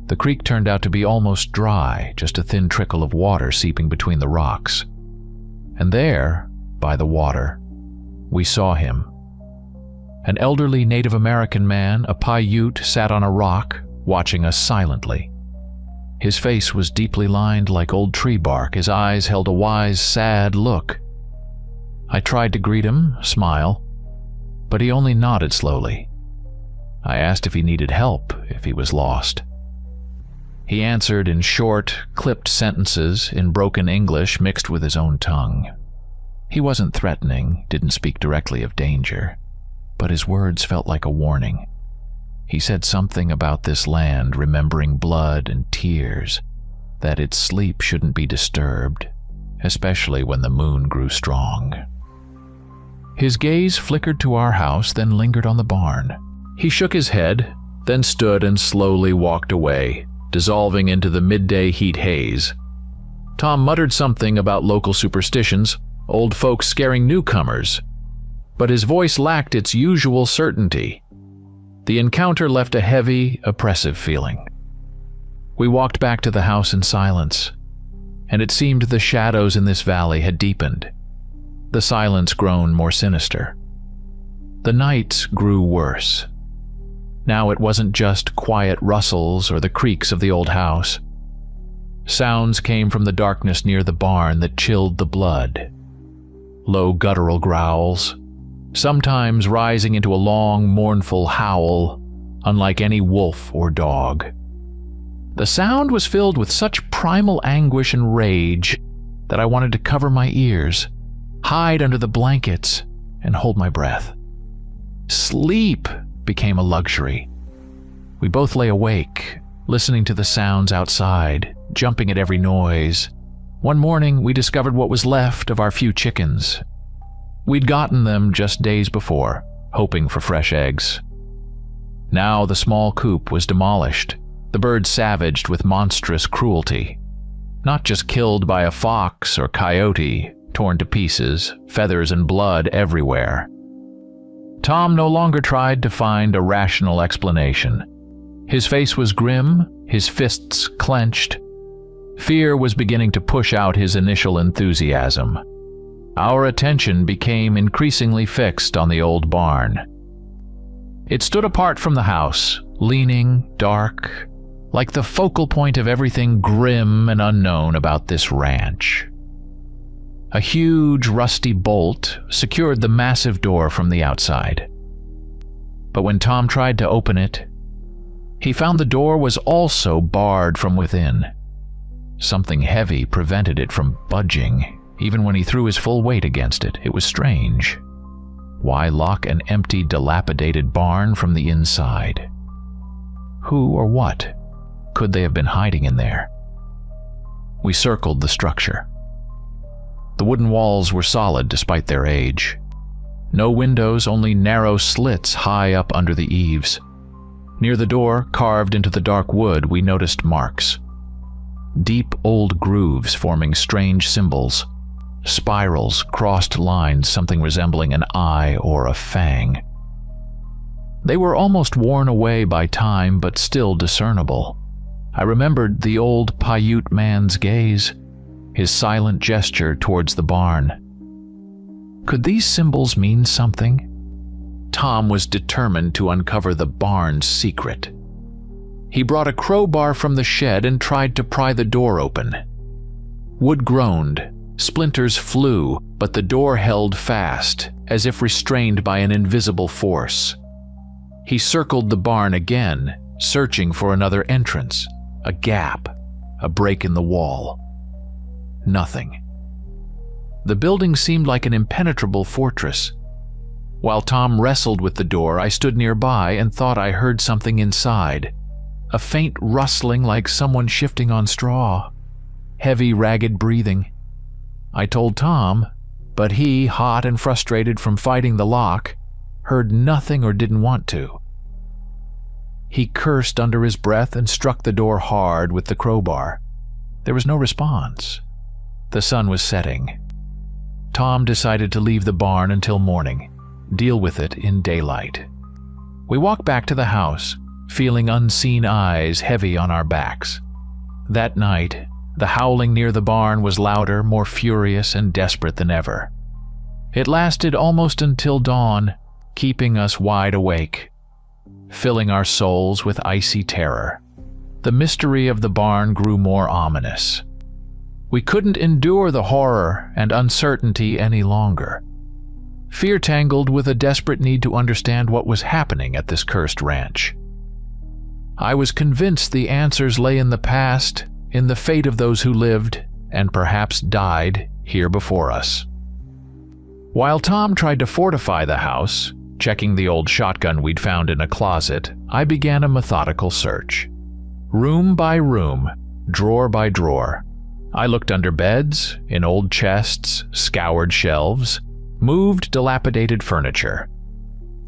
The creek turned out to be almost dry, just a thin trickle of water seeping between the rocks. And there, by the water, we saw him. An elderly Native American man, a Paiute, sat on a rock, watching us silently. His face was deeply lined like old tree bark. His eyes held a wise, sad look. I tried to greet him, smile, but he only nodded slowly. I asked if he needed help, if he was lost. He answered in short, clipped sentences in broken English mixed with his own tongue. He wasn't threatening, didn't speak directly of danger, but his words felt like a warning. He said something about this land remembering blood and tears, that its sleep shouldn't be disturbed, especially when the moon grew strong. His gaze flickered to our house, then lingered on the barn. He shook his head, then stood and slowly walked away, dissolving into the midday heat haze. Tom muttered something about local superstitions, old folks scaring newcomers, but his voice lacked its usual certainty. The encounter left a heavy, oppressive feeling. We walked back to the house in silence, and it seemed the shadows in this valley had deepened, the silence grown more sinister. The nights grew worse. Now it wasn't just quiet rustles or the creaks of the old house. Sounds came from the darkness near the barn that chilled the blood. Low guttural growls, sometimes rising into a long, mournful howl, unlike any wolf or dog. The sound was filled with such primal anguish and rage that I wanted to cover my ears, hide under the blankets, and hold my breath. Sleep became a luxury. We both lay awake, listening to the sounds outside, jumping at every noise. One morning, we discovered what was left of our few chickens. We'd gotten them just days before, hoping for fresh eggs. Now the small coop was demolished, the birds savaged with monstrous cruelty. Not just killed by a fox or coyote, torn to pieces, feathers and blood everywhere. Tom no longer tried to find a rational explanation. His face was grim, his fists clenched. Fear was beginning to push out his initial enthusiasm. Our attention became increasingly fixed on the old barn. It stood apart from the house, leaning, dark, like the focal point of everything grim and unknown about this ranch. A huge, rusty bolt secured the massive door from the outside. But when Tom tried to open it, he found the door was also barred from within. Something heavy prevented it from budging, even when he threw his full weight against it. It was strange. Why lock an empty, dilapidated barn from the inside? Who or what could they have been hiding in there? We circled the structure. The wooden walls were solid despite their age. No windows, only narrow slits high up under the eaves. Near the door, carved into the dark wood, we noticed marks. Deep old grooves forming strange symbols. Spirals, crossed lines, something resembling an eye or a fang. They were almost worn away by time, but still discernible. I remembered the old Paiute man's gaze, his silent gesture towards the barn. Could these symbols mean something? Tom was determined to uncover the barn's secret. He brought a crowbar from the shed and tried to pry the door open. Wood groaned, splinters flew, but the door held fast, as if restrained by an invisible force. He circled the barn again, searching for another entrance, a gap, a break in the wall. Nothing. The building seemed like an impenetrable fortress. While Tom wrestled with the door, I stood nearby and thought I heard something inside. A faint rustling like someone shifting on straw. Heavy, ragged breathing. I told Tom, but he, hot and frustrated from fighting the lock, heard nothing or didn't want to. He cursed under his breath and struck the door hard with the crowbar. There was no response. The sun was setting. Tom decided to leave the barn until morning, deal with it in daylight. We walked back to the house, feeling unseen eyes heavy on our backs. That night, the howling near the barn was louder, more furious, and desperate than ever. It lasted almost until dawn, keeping us wide awake, filling our souls with icy terror. The mystery of the barn grew more ominous. We couldn't endure the horror and uncertainty any longer. Fear tangled with a desperate need to understand what was happening at this cursed ranch. I was convinced the answers lay in the past, in the fate of those who lived and perhaps died here before us. While Tom tried to fortify the house, checking the old shotgun we'd found in a closet, I began a methodical search. Room by room, drawer by drawer. I looked under beds, in old chests, scoured shelves, moved dilapidated furniture.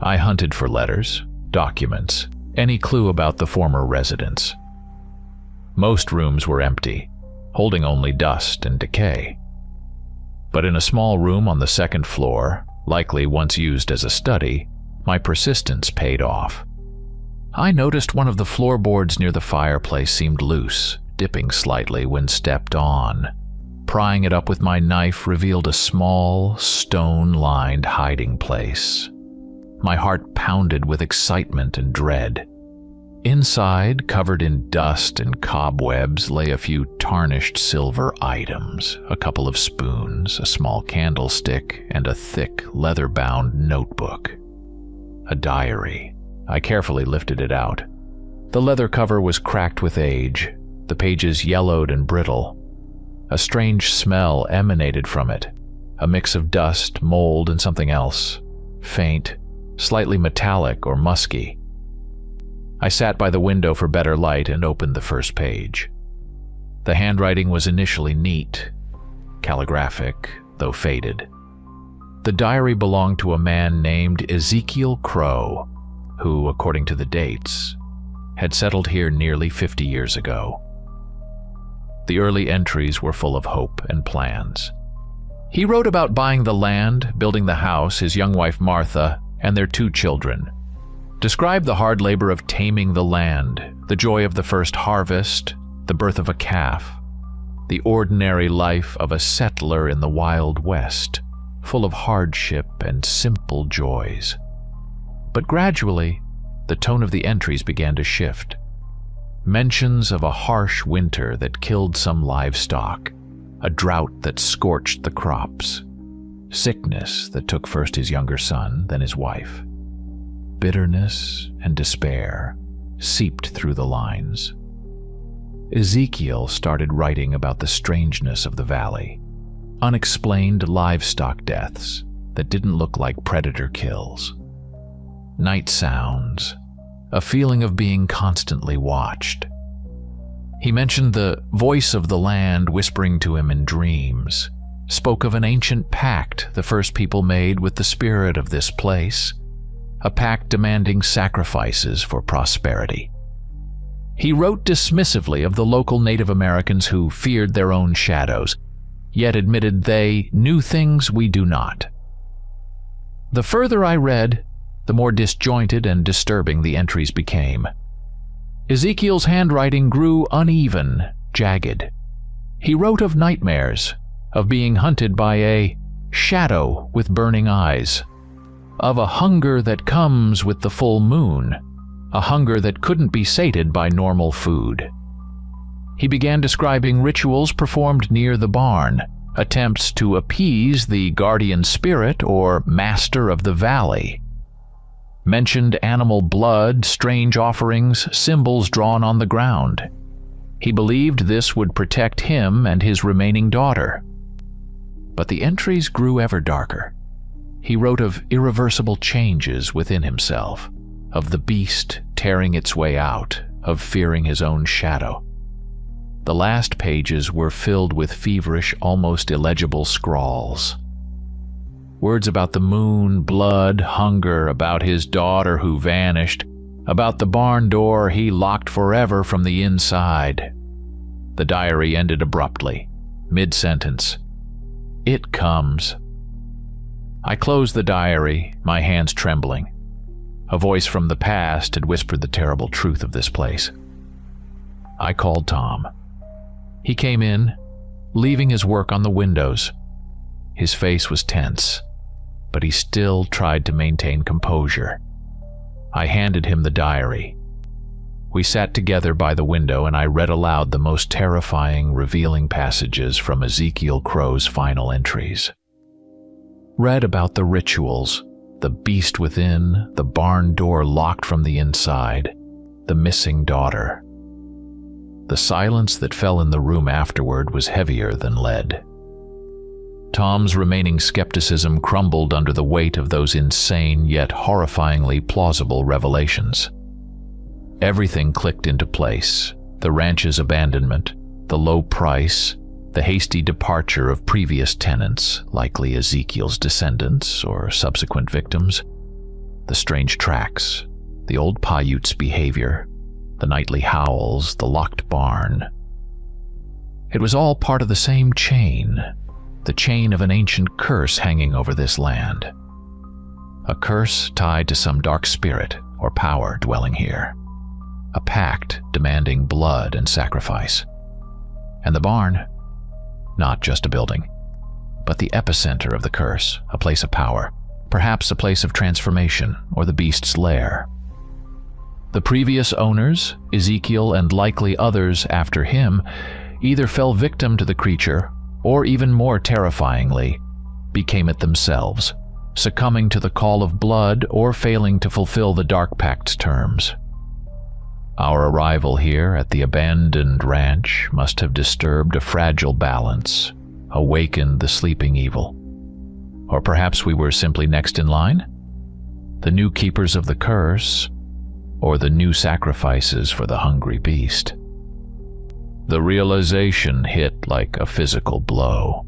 I hunted for letters, documents, any clue about the former residents. Most rooms were empty, holding only dust and decay. But in a small room on the second floor, likely once used as a study, my persistence paid off. I noticed one of the floorboards near the fireplace seemed loose, dipping slightly when stepped on. Prying it up with my knife revealed a small, stone-lined hiding place. My heart pounded with excitement and dread. Inside, covered in dust and cobwebs, lay a few tarnished silver items, a couple of spoons, a small candlestick, and a thick, leather-bound notebook. A diary. I carefully lifted it out. The leather cover was cracked with age, the pages yellowed and brittle. A strange smell emanated from it, a mix of dust, mold, and something else, faint, slightly metallic or musky. I sat by the window for better light and opened the first page. The handwriting was initially neat, calligraphic, though faded. The diary belonged to a man named Ezekiel Crow, who, according to the dates, had settled here nearly 50 years ago. The early entries were full of hope and plans. He wrote about buying the land, building the house, his young wife Martha, and their 2 children. Described the hard labor of taming the land, the joy of the first harvest, the birth of a calf, the ordinary life of a settler in the Wild West, full of hardship and simple joys. But gradually, the tone of the entries began to shift. Mentions of a harsh winter that killed some livestock, a drought that scorched the crops, sickness that took first his younger son, then his wife. Bitterness and despair seeped through the lines. Ezekiel started writing about the strangeness of the valley, unexplained livestock deaths that didn't look like predator kills, night sounds, a feeling of being constantly watched. He mentioned the voice of the land whispering to him in dreams, spoke of an ancient pact the first people made with the spirit of this place, a pact demanding sacrifices for prosperity. He wrote dismissively of the local Native Americans who feared their own shadows, yet admitted they knew things we do not. The further I read, the more disjointed and disturbing the entries became. Ezekiel's handwriting grew uneven, jagged. He wrote of nightmares, of being hunted by a shadow with burning eyes, of a hunger that comes with the full moon, a hunger that couldn't be sated by normal food. He began describing rituals performed near the barn, attempts to appease the guardian spirit or master of the valley. Mentioned animal blood, strange offerings, symbols drawn on the ground. He believed this would protect him and his remaining daughter. But the entries grew ever darker. He wrote of irreversible changes within himself, of the beast tearing its way out, of fearing his own shadow. The last pages were filled with feverish, almost illegible scrawls. Words about the moon, blood, hunger, about his daughter who vanished, about the barn door he locked forever from the inside. The diary ended abruptly, mid-sentence. "It comes." I closed the diary, my hands trembling. A voice from the past had whispered the terrible truth of this place. I called Tom. He came in, leaving his work on the windows. His face was tense, but he still tried to maintain composure. I handed him the diary. We sat together by the window and I read aloud the most terrifying, revealing passages from Ezekiel Crow's final entries. Read about the rituals, the beast within, the barn door locked from the inside, the missing daughter. The silence that fell in the room afterward was heavier than lead. Tom's remaining skepticism crumbled under the weight of those insane yet horrifyingly plausible revelations. Everything clicked into place: the ranch's abandonment, the low price, the hasty departure of previous tenants, likely Ezekiel's descendants or subsequent victims, the strange tracks, the old Paiute's behavior, the nightly howls, the locked barn. It was all part of the same chain, the chain of an ancient curse hanging over this land. A curse tied to some dark spirit or power dwelling here. A pact demanding blood and sacrifice. And the barn, not just a building, but the epicenter of the curse, a place of power, perhaps a place of transformation or the beast's lair. The previous owners, Ezekiel and likely others after him, either fell victim to the creature or, even more terrifyingly, became it themselves, succumbing to the call of blood or failing to fulfill the Dark Pact's terms. Our arrival here at the abandoned ranch must have disturbed a fragile balance, awakened the sleeping evil. Or perhaps we were simply next in line? The new keepers of the curse, or the new sacrifices for the hungry beast. The realization hit like a physical blow.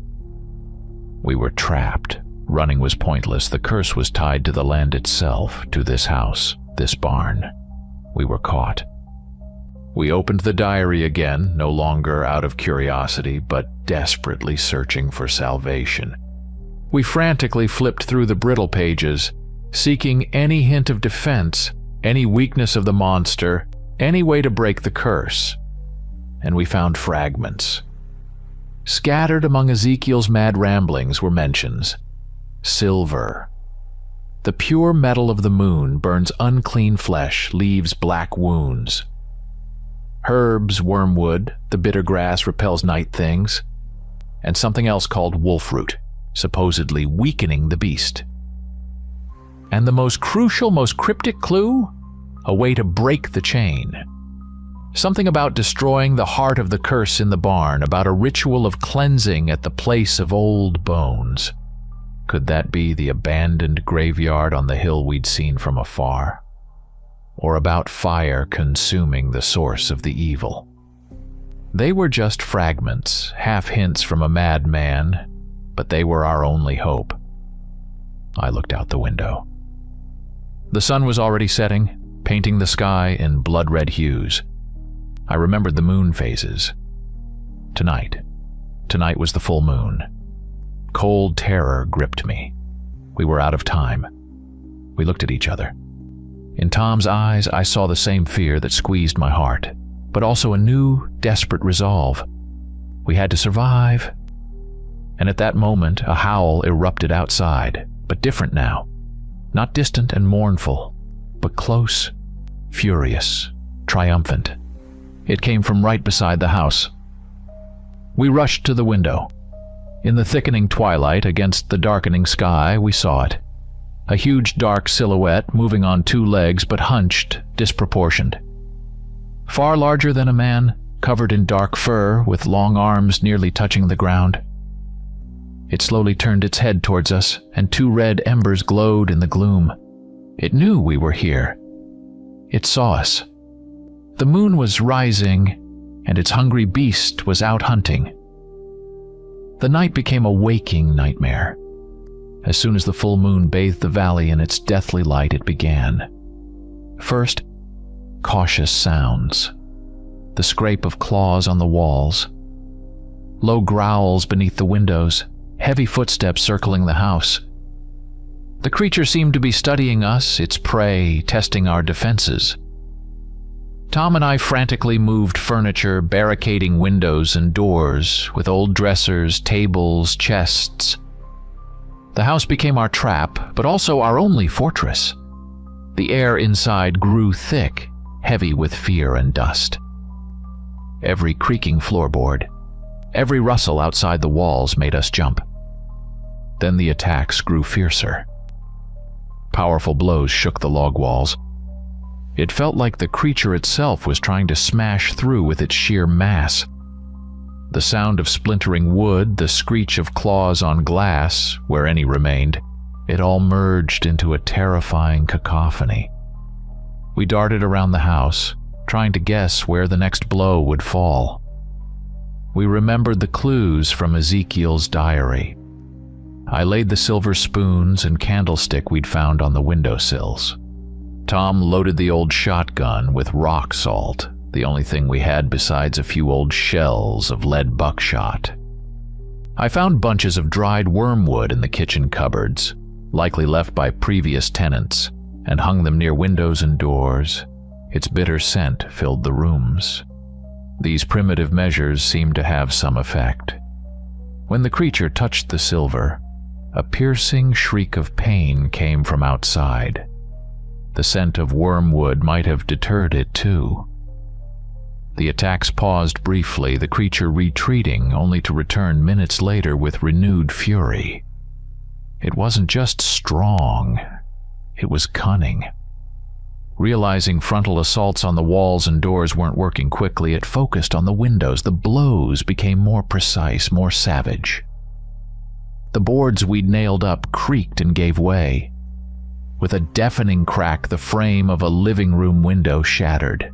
We were trapped. Running was pointless. The curse was tied to the land itself, to this house, this barn. We were caught. We opened the diary again, no longer out of curiosity, but desperately searching for salvation. We frantically flipped through the brittle pages, seeking any hint of defense, any weakness of the monster, any way to break the curse. And we found fragments. Scattered among Ezekiel's mad ramblings were mentions. Silver. The pure metal of the moon burns unclean flesh, leaves black wounds. Herbs, wormwood, the bitter grass repels night things, and something else called wolfroot, supposedly weakening the beast. And the most crucial, most cryptic clue? A way to break the chain. Something about destroying the heart of the curse in the barn, about a ritual of cleansing at the place of old bones. Could that be the abandoned graveyard on the hill we'd seen from afar? Or about fire consuming the source of the evil? They were just fragments, half hints from a madman, but they were our only hope. I looked out the window. The sun was already setting, painting the sky in blood-red hues. I remembered the moon phases. Tonight was the full moon. Cold terror gripped me. We were out of time. We looked at each other. In Tom's eyes, I saw the same fear that squeezed my heart, but also a new, desperate resolve. We had to survive. And at that moment, a howl erupted outside, but different now. Not distant and mournful, but close, furious, triumphant. It came from right beside the house. We rushed to the window. In the thickening twilight, against the darkening sky, we saw it. A huge dark silhouette moving on two legs but hunched, disproportioned. Far larger than a man, covered in dark fur with long arms nearly touching the ground. It slowly turned its head towards us, and 2 red embers glowed in the gloom. It knew we were here. It saw us. The moon was rising, and its hungry beast was out hunting. The night became a waking nightmare. As soon as the full moon bathed the valley in its deathly light, it began. First, cautious sounds. The scrape of claws on the walls. Low growls beneath the windows, heavy footsteps circling the house. The creature seemed to be studying us, its prey, testing our defenses. Tom and I frantically moved furniture, barricading windows and doors with old dressers, tables, chests. The house became our trap, but also our only fortress. The air inside grew thick, heavy with fear and dust. Every creaking floorboard, every rustle outside the walls made us jump. Then the attacks grew fiercer. Powerful blows shook the log walls. It felt like the creature itself was trying to smash through with its sheer mass. The sound of splintering wood, the screech of claws on glass, where any remained, it all merged into a terrifying cacophony. We darted around the house, trying to guess where the next blow would fall. We remembered the clues from Ezekiel's diary. I laid the silver spoons and candlestick we'd found on the windowsills. Tom loaded the old shotgun with rock salt, the only thing we had besides a few old shells of lead buckshot. I found bunches of dried wormwood in the kitchen cupboards, likely left by previous tenants, and hung them near windows and doors. Its bitter scent filled the rooms. These primitive measures seemed to have some effect. When the creature touched the silver, a piercing shriek of pain came from outside. The scent of wormwood might have deterred it too. The attacks paused briefly, the creature retreating, only to return minutes later with renewed fury. It wasn't just strong, it was cunning. Realizing frontal assaults on the walls and doors weren't working quickly, it focused on the windows. The blows became more precise, more savage. The boards we'd nailed up creaked and gave way. With a deafening crack, the frame of a living room window shattered.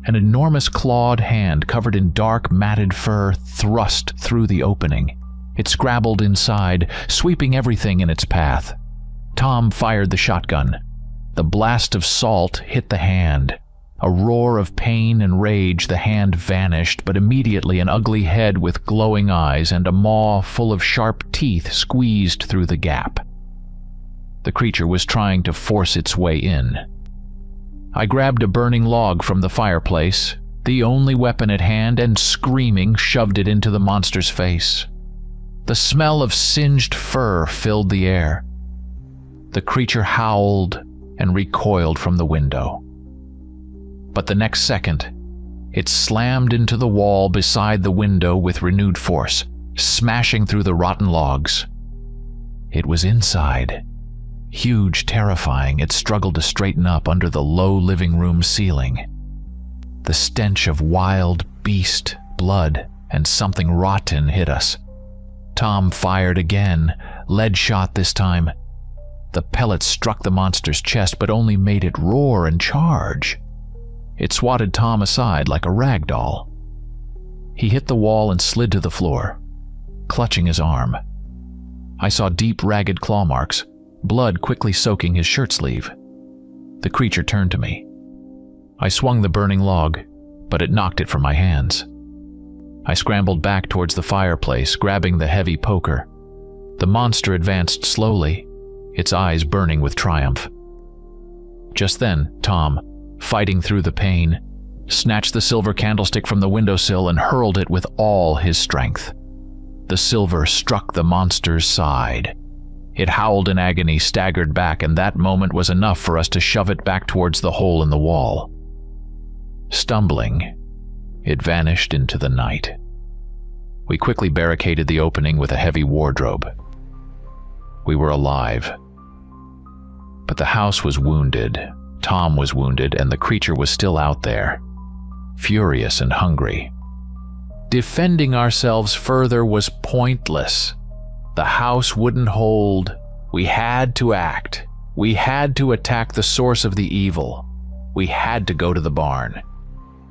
An enormous clawed hand covered in dark, matted fur thrust through the opening. It scrabbled inside, sweeping everything in its path. Tom fired the shotgun. The blast of salt hit the hand. A roar of pain and rage, the hand vanished, but immediately an ugly head with glowing eyes and a maw full of sharp teeth squeezed through the gap. The creature was trying to force its way in. I grabbed a burning log from the fireplace, the only weapon at hand, and screaming, shoved it into the monster's face. The smell of singed fur filled the air. The creature howled and recoiled from the window. But the next second, it slammed into the wall beside the window with renewed force, smashing through the rotten logs. It was inside. Huge, terrifying, it struggled to straighten up under the low living room ceiling. The stench of wild beast, blood, and something rotten hit us. Tom fired again, lead shot this time. The pellets struck the monster's chest, but only made it roar and charge. It swatted Tom aside like a rag doll. He hit the wall and slid to the floor, clutching his arm. I saw deep, ragged claw marks, blood quickly soaking his shirt sleeve. The creature turned to me. I swung the burning log, but it knocked it from my hands. I scrambled back towards the fireplace, grabbing the heavy poker. The monster advanced slowly, its eyes burning with triumph. Just then, Tom, fighting through the pain, snatched the silver candlestick from the windowsill and hurled it with all his strength. The silver struck the monster's side. It howled in agony, staggered back, and that moment was enough for us to shove it back towards the hole in the wall. Stumbling, it vanished into the night. We quickly barricaded the opening with a heavy wardrobe. We were alive. But the house was wounded, Tom was wounded, and the creature was still out there, furious and hungry. Defending ourselves further was pointless. The house wouldn't hold. We had to act. We had to attack the source of the evil. We had to go to the barn.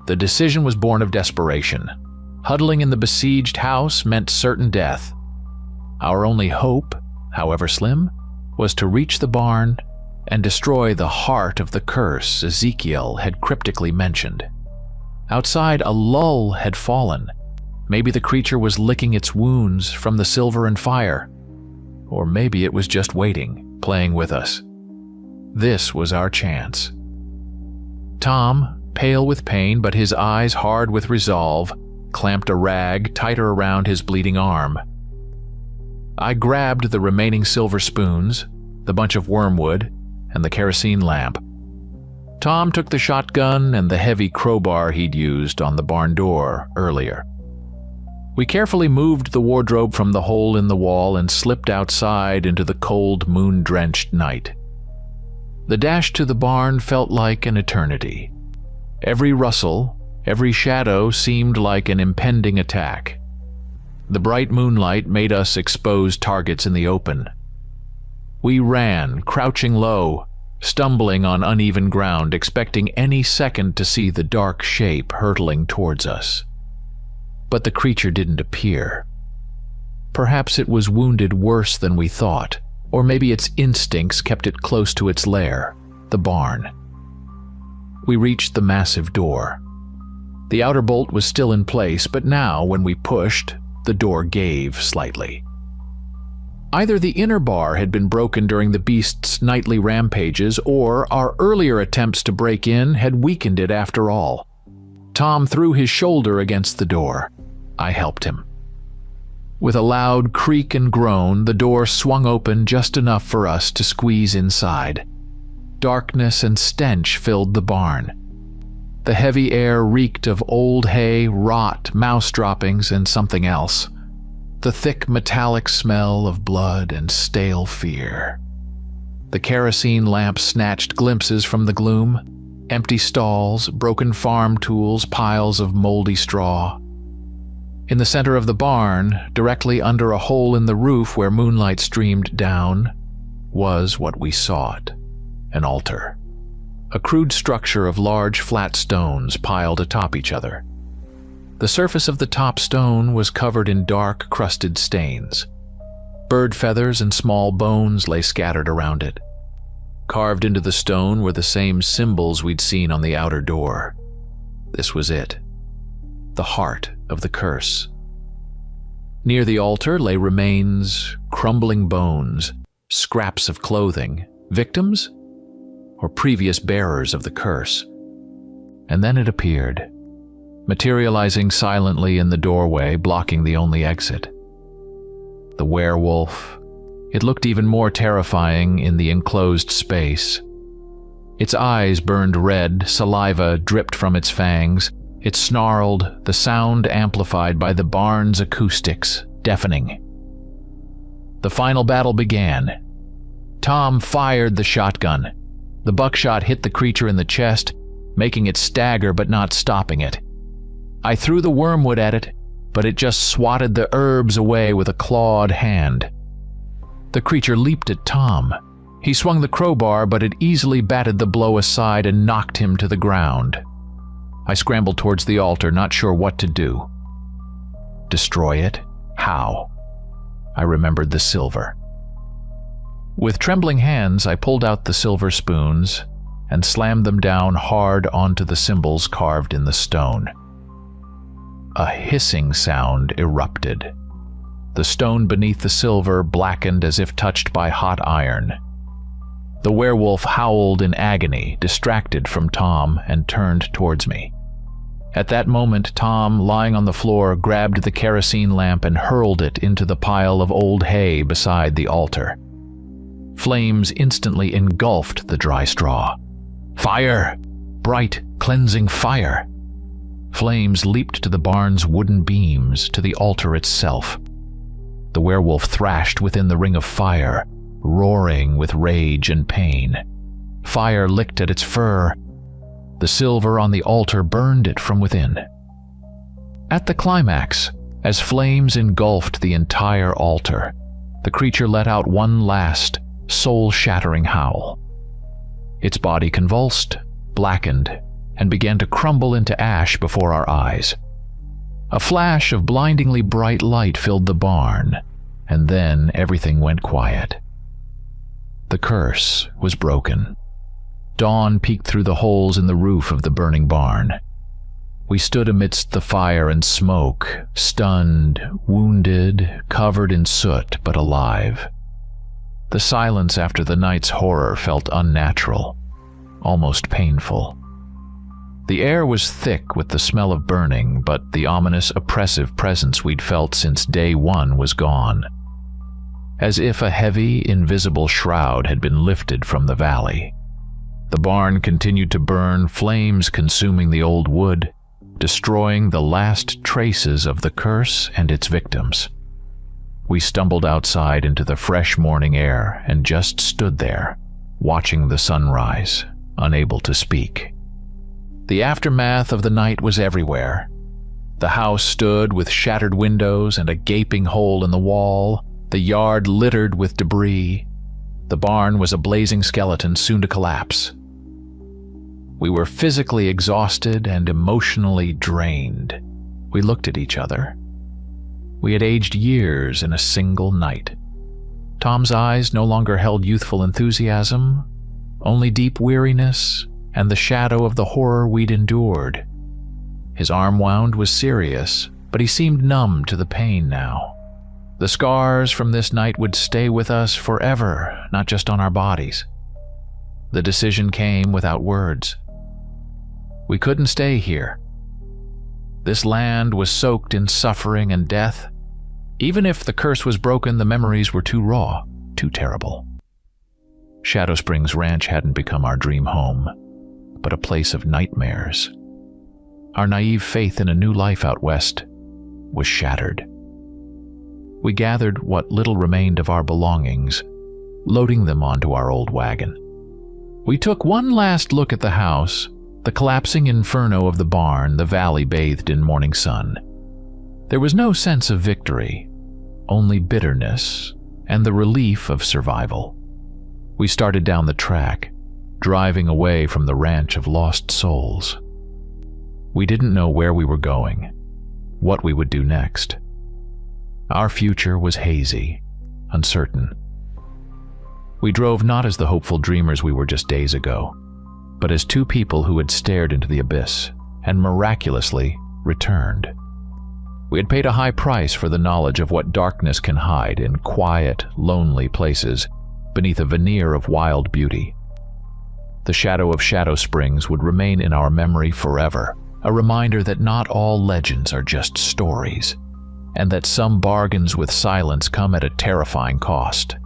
The decision was born of desperation. Huddling in the besieged house meant certain death. Our only hope, however slim, was to reach the barn and destroy the heart of the curse Ezekiel had cryptically mentioned. Outside, a lull had fallen. Maybe the creature was licking its wounds from the silver and fire. Or maybe it was just waiting, playing with us. This was our chance. Tom, pale with pain but his eyes hard with resolve, clamped a rag tighter around his bleeding arm. I grabbed the remaining silver spoons, the bunch of wormwood, and the kerosene lamp. Tom took the shotgun and the heavy crowbar he'd used on the barn door earlier. We carefully moved the wardrobe from the hole in the wall and slipped outside into the cold, moon-drenched night. The dash to the barn felt like an eternity. Every rustle, every shadow seemed like an impending attack. The bright moonlight made us exposed targets in the open. We ran, crouching low, stumbling on uneven ground, expecting any second to see the dark shape hurtling towards us. But the creature didn't appear. Perhaps it was wounded worse than we thought, or maybe its instincts kept it close to its lair, the barn. We reached the massive door. The outer bolt was still in place, but now, when we pushed, the door gave slightly. Either the inner bar had been broken during the beast's nightly rampages, or our earlier attempts to break in had weakened it after all. Tom threw his shoulder against the door. I helped him. With a loud creak and groan, the door swung open just enough for us to squeeze inside. Darkness and stench filled the barn. The heavy air reeked of old hay, rot, mouse droppings, and something else. The thick metallic smell of blood and stale fear. The kerosene lamp snatched glimpses from the gloom. Empty stalls, broken farm tools, piles of moldy straw. In the center of the barn, directly under a hole in the roof where moonlight streamed down, was what we sought: an altar. A crude structure of large flat stones piled atop each other. The surface of the top stone was covered in dark, crusted stains. Bird feathers and small bones lay scattered around it. Carved into the stone were the same symbols we'd seen on the outer door. This was it. The heart of the curse. Near the altar lay remains, crumbling bones, scraps of clothing, victims, or previous bearers of the curse. And then it appeared, materializing silently in the doorway, blocking the only exit. The werewolf. It looked even more terrifying in the enclosed space. Its eyes burned red, saliva dripped from its fangs. It snarled, the sound amplified by the barn's acoustics, deafening. The final battle began. Tom fired the shotgun. The buckshot hit the creature in the chest, making it stagger but not stopping it. I threw the wormwood at it, but it just swatted the herbs away with a clawed hand. The creature leaped at Tom. He swung the crowbar, but it easily batted the blow aside and knocked him to the ground. I scrambled towards the altar, not sure what to do. Destroy it? How? I remembered the silver. With trembling hands, I pulled out the silver spoons and slammed them down hard onto the symbols carved in the stone. A hissing sound erupted. The stone beneath the silver blackened as if touched by hot iron. The werewolf howled in agony, distracted from Tom, and turned towards me. At that moment, Tom, lying on the floor, grabbed the kerosene lamp and hurled it into the pile of old hay beside the altar. Flames instantly engulfed the dry straw. Fire! Bright, cleansing fire! Flames leaped to the barn's wooden beams, to the altar itself. The werewolf thrashed within the ring of fire, roaring with rage and pain. Fire licked at its fur. The silver on the altar burned it from within. At the climax, as flames engulfed the entire altar, the creature let out one last, soul-shattering howl. Its body convulsed, blackened, and began to crumble into ash before our eyes. A flash of blindingly bright light filled the barn, and then everything went quiet. The curse was broken. Dawn peeked through the holes in the roof of the burning barn. We stood amidst the fire and smoke, stunned, wounded, covered in soot, but alive. The silence after the night's horror felt unnatural, almost painful. The air was thick with the smell of burning, but the ominous, oppressive presence we'd felt since day one was gone. As if a heavy, invisible shroud had been lifted from the valley. The barn continued to burn, flames consuming the old wood, destroying the last traces of the curse and its victims. We stumbled outside into the fresh morning air and just stood there, watching the sunrise, unable to speak. The aftermath of the night was everywhere. The house stood with shattered windows and a gaping hole in the wall, the yard littered with debris. The barn was a blazing skeleton soon to collapse. We were physically exhausted and emotionally drained. We looked at each other. We had aged years in a single night. Tom's eyes no longer held youthful enthusiasm, only deep weariness and the shadow of the horror we'd endured. His arm wound was serious, but he seemed numb to the pain now. The scars from this night would stay with us forever, not just on our bodies. The decision came without words. We couldn't stay here. This land was soaked in suffering and death. Even if the curse was broken, the memories were too raw, too terrible. Shadow Springs Ranch hadn't become our dream home, but a place of nightmares. Our naive faith in a new life out west was shattered. We gathered what little remained of our belongings, loading them onto our old wagon. We took one last look at the house, the collapsing inferno of the barn, the valley bathed in morning sun. There was no sense of victory, only bitterness and the relief of survival. We started down the track, driving away from the ranch of lost souls. We didn't know where we were going, what we would do next. Our future was hazy, uncertain. We drove not as the hopeful dreamers we were just days ago, but as two people who had stared into the abyss and miraculously returned. We had paid a high price for the knowledge of what darkness can hide in quiet, lonely places beneath a veneer of wild beauty. The shadow of Shadow Springs would remain in our memory forever, a reminder that not all legends are just stories, and that some bargains with silence come at a terrifying cost.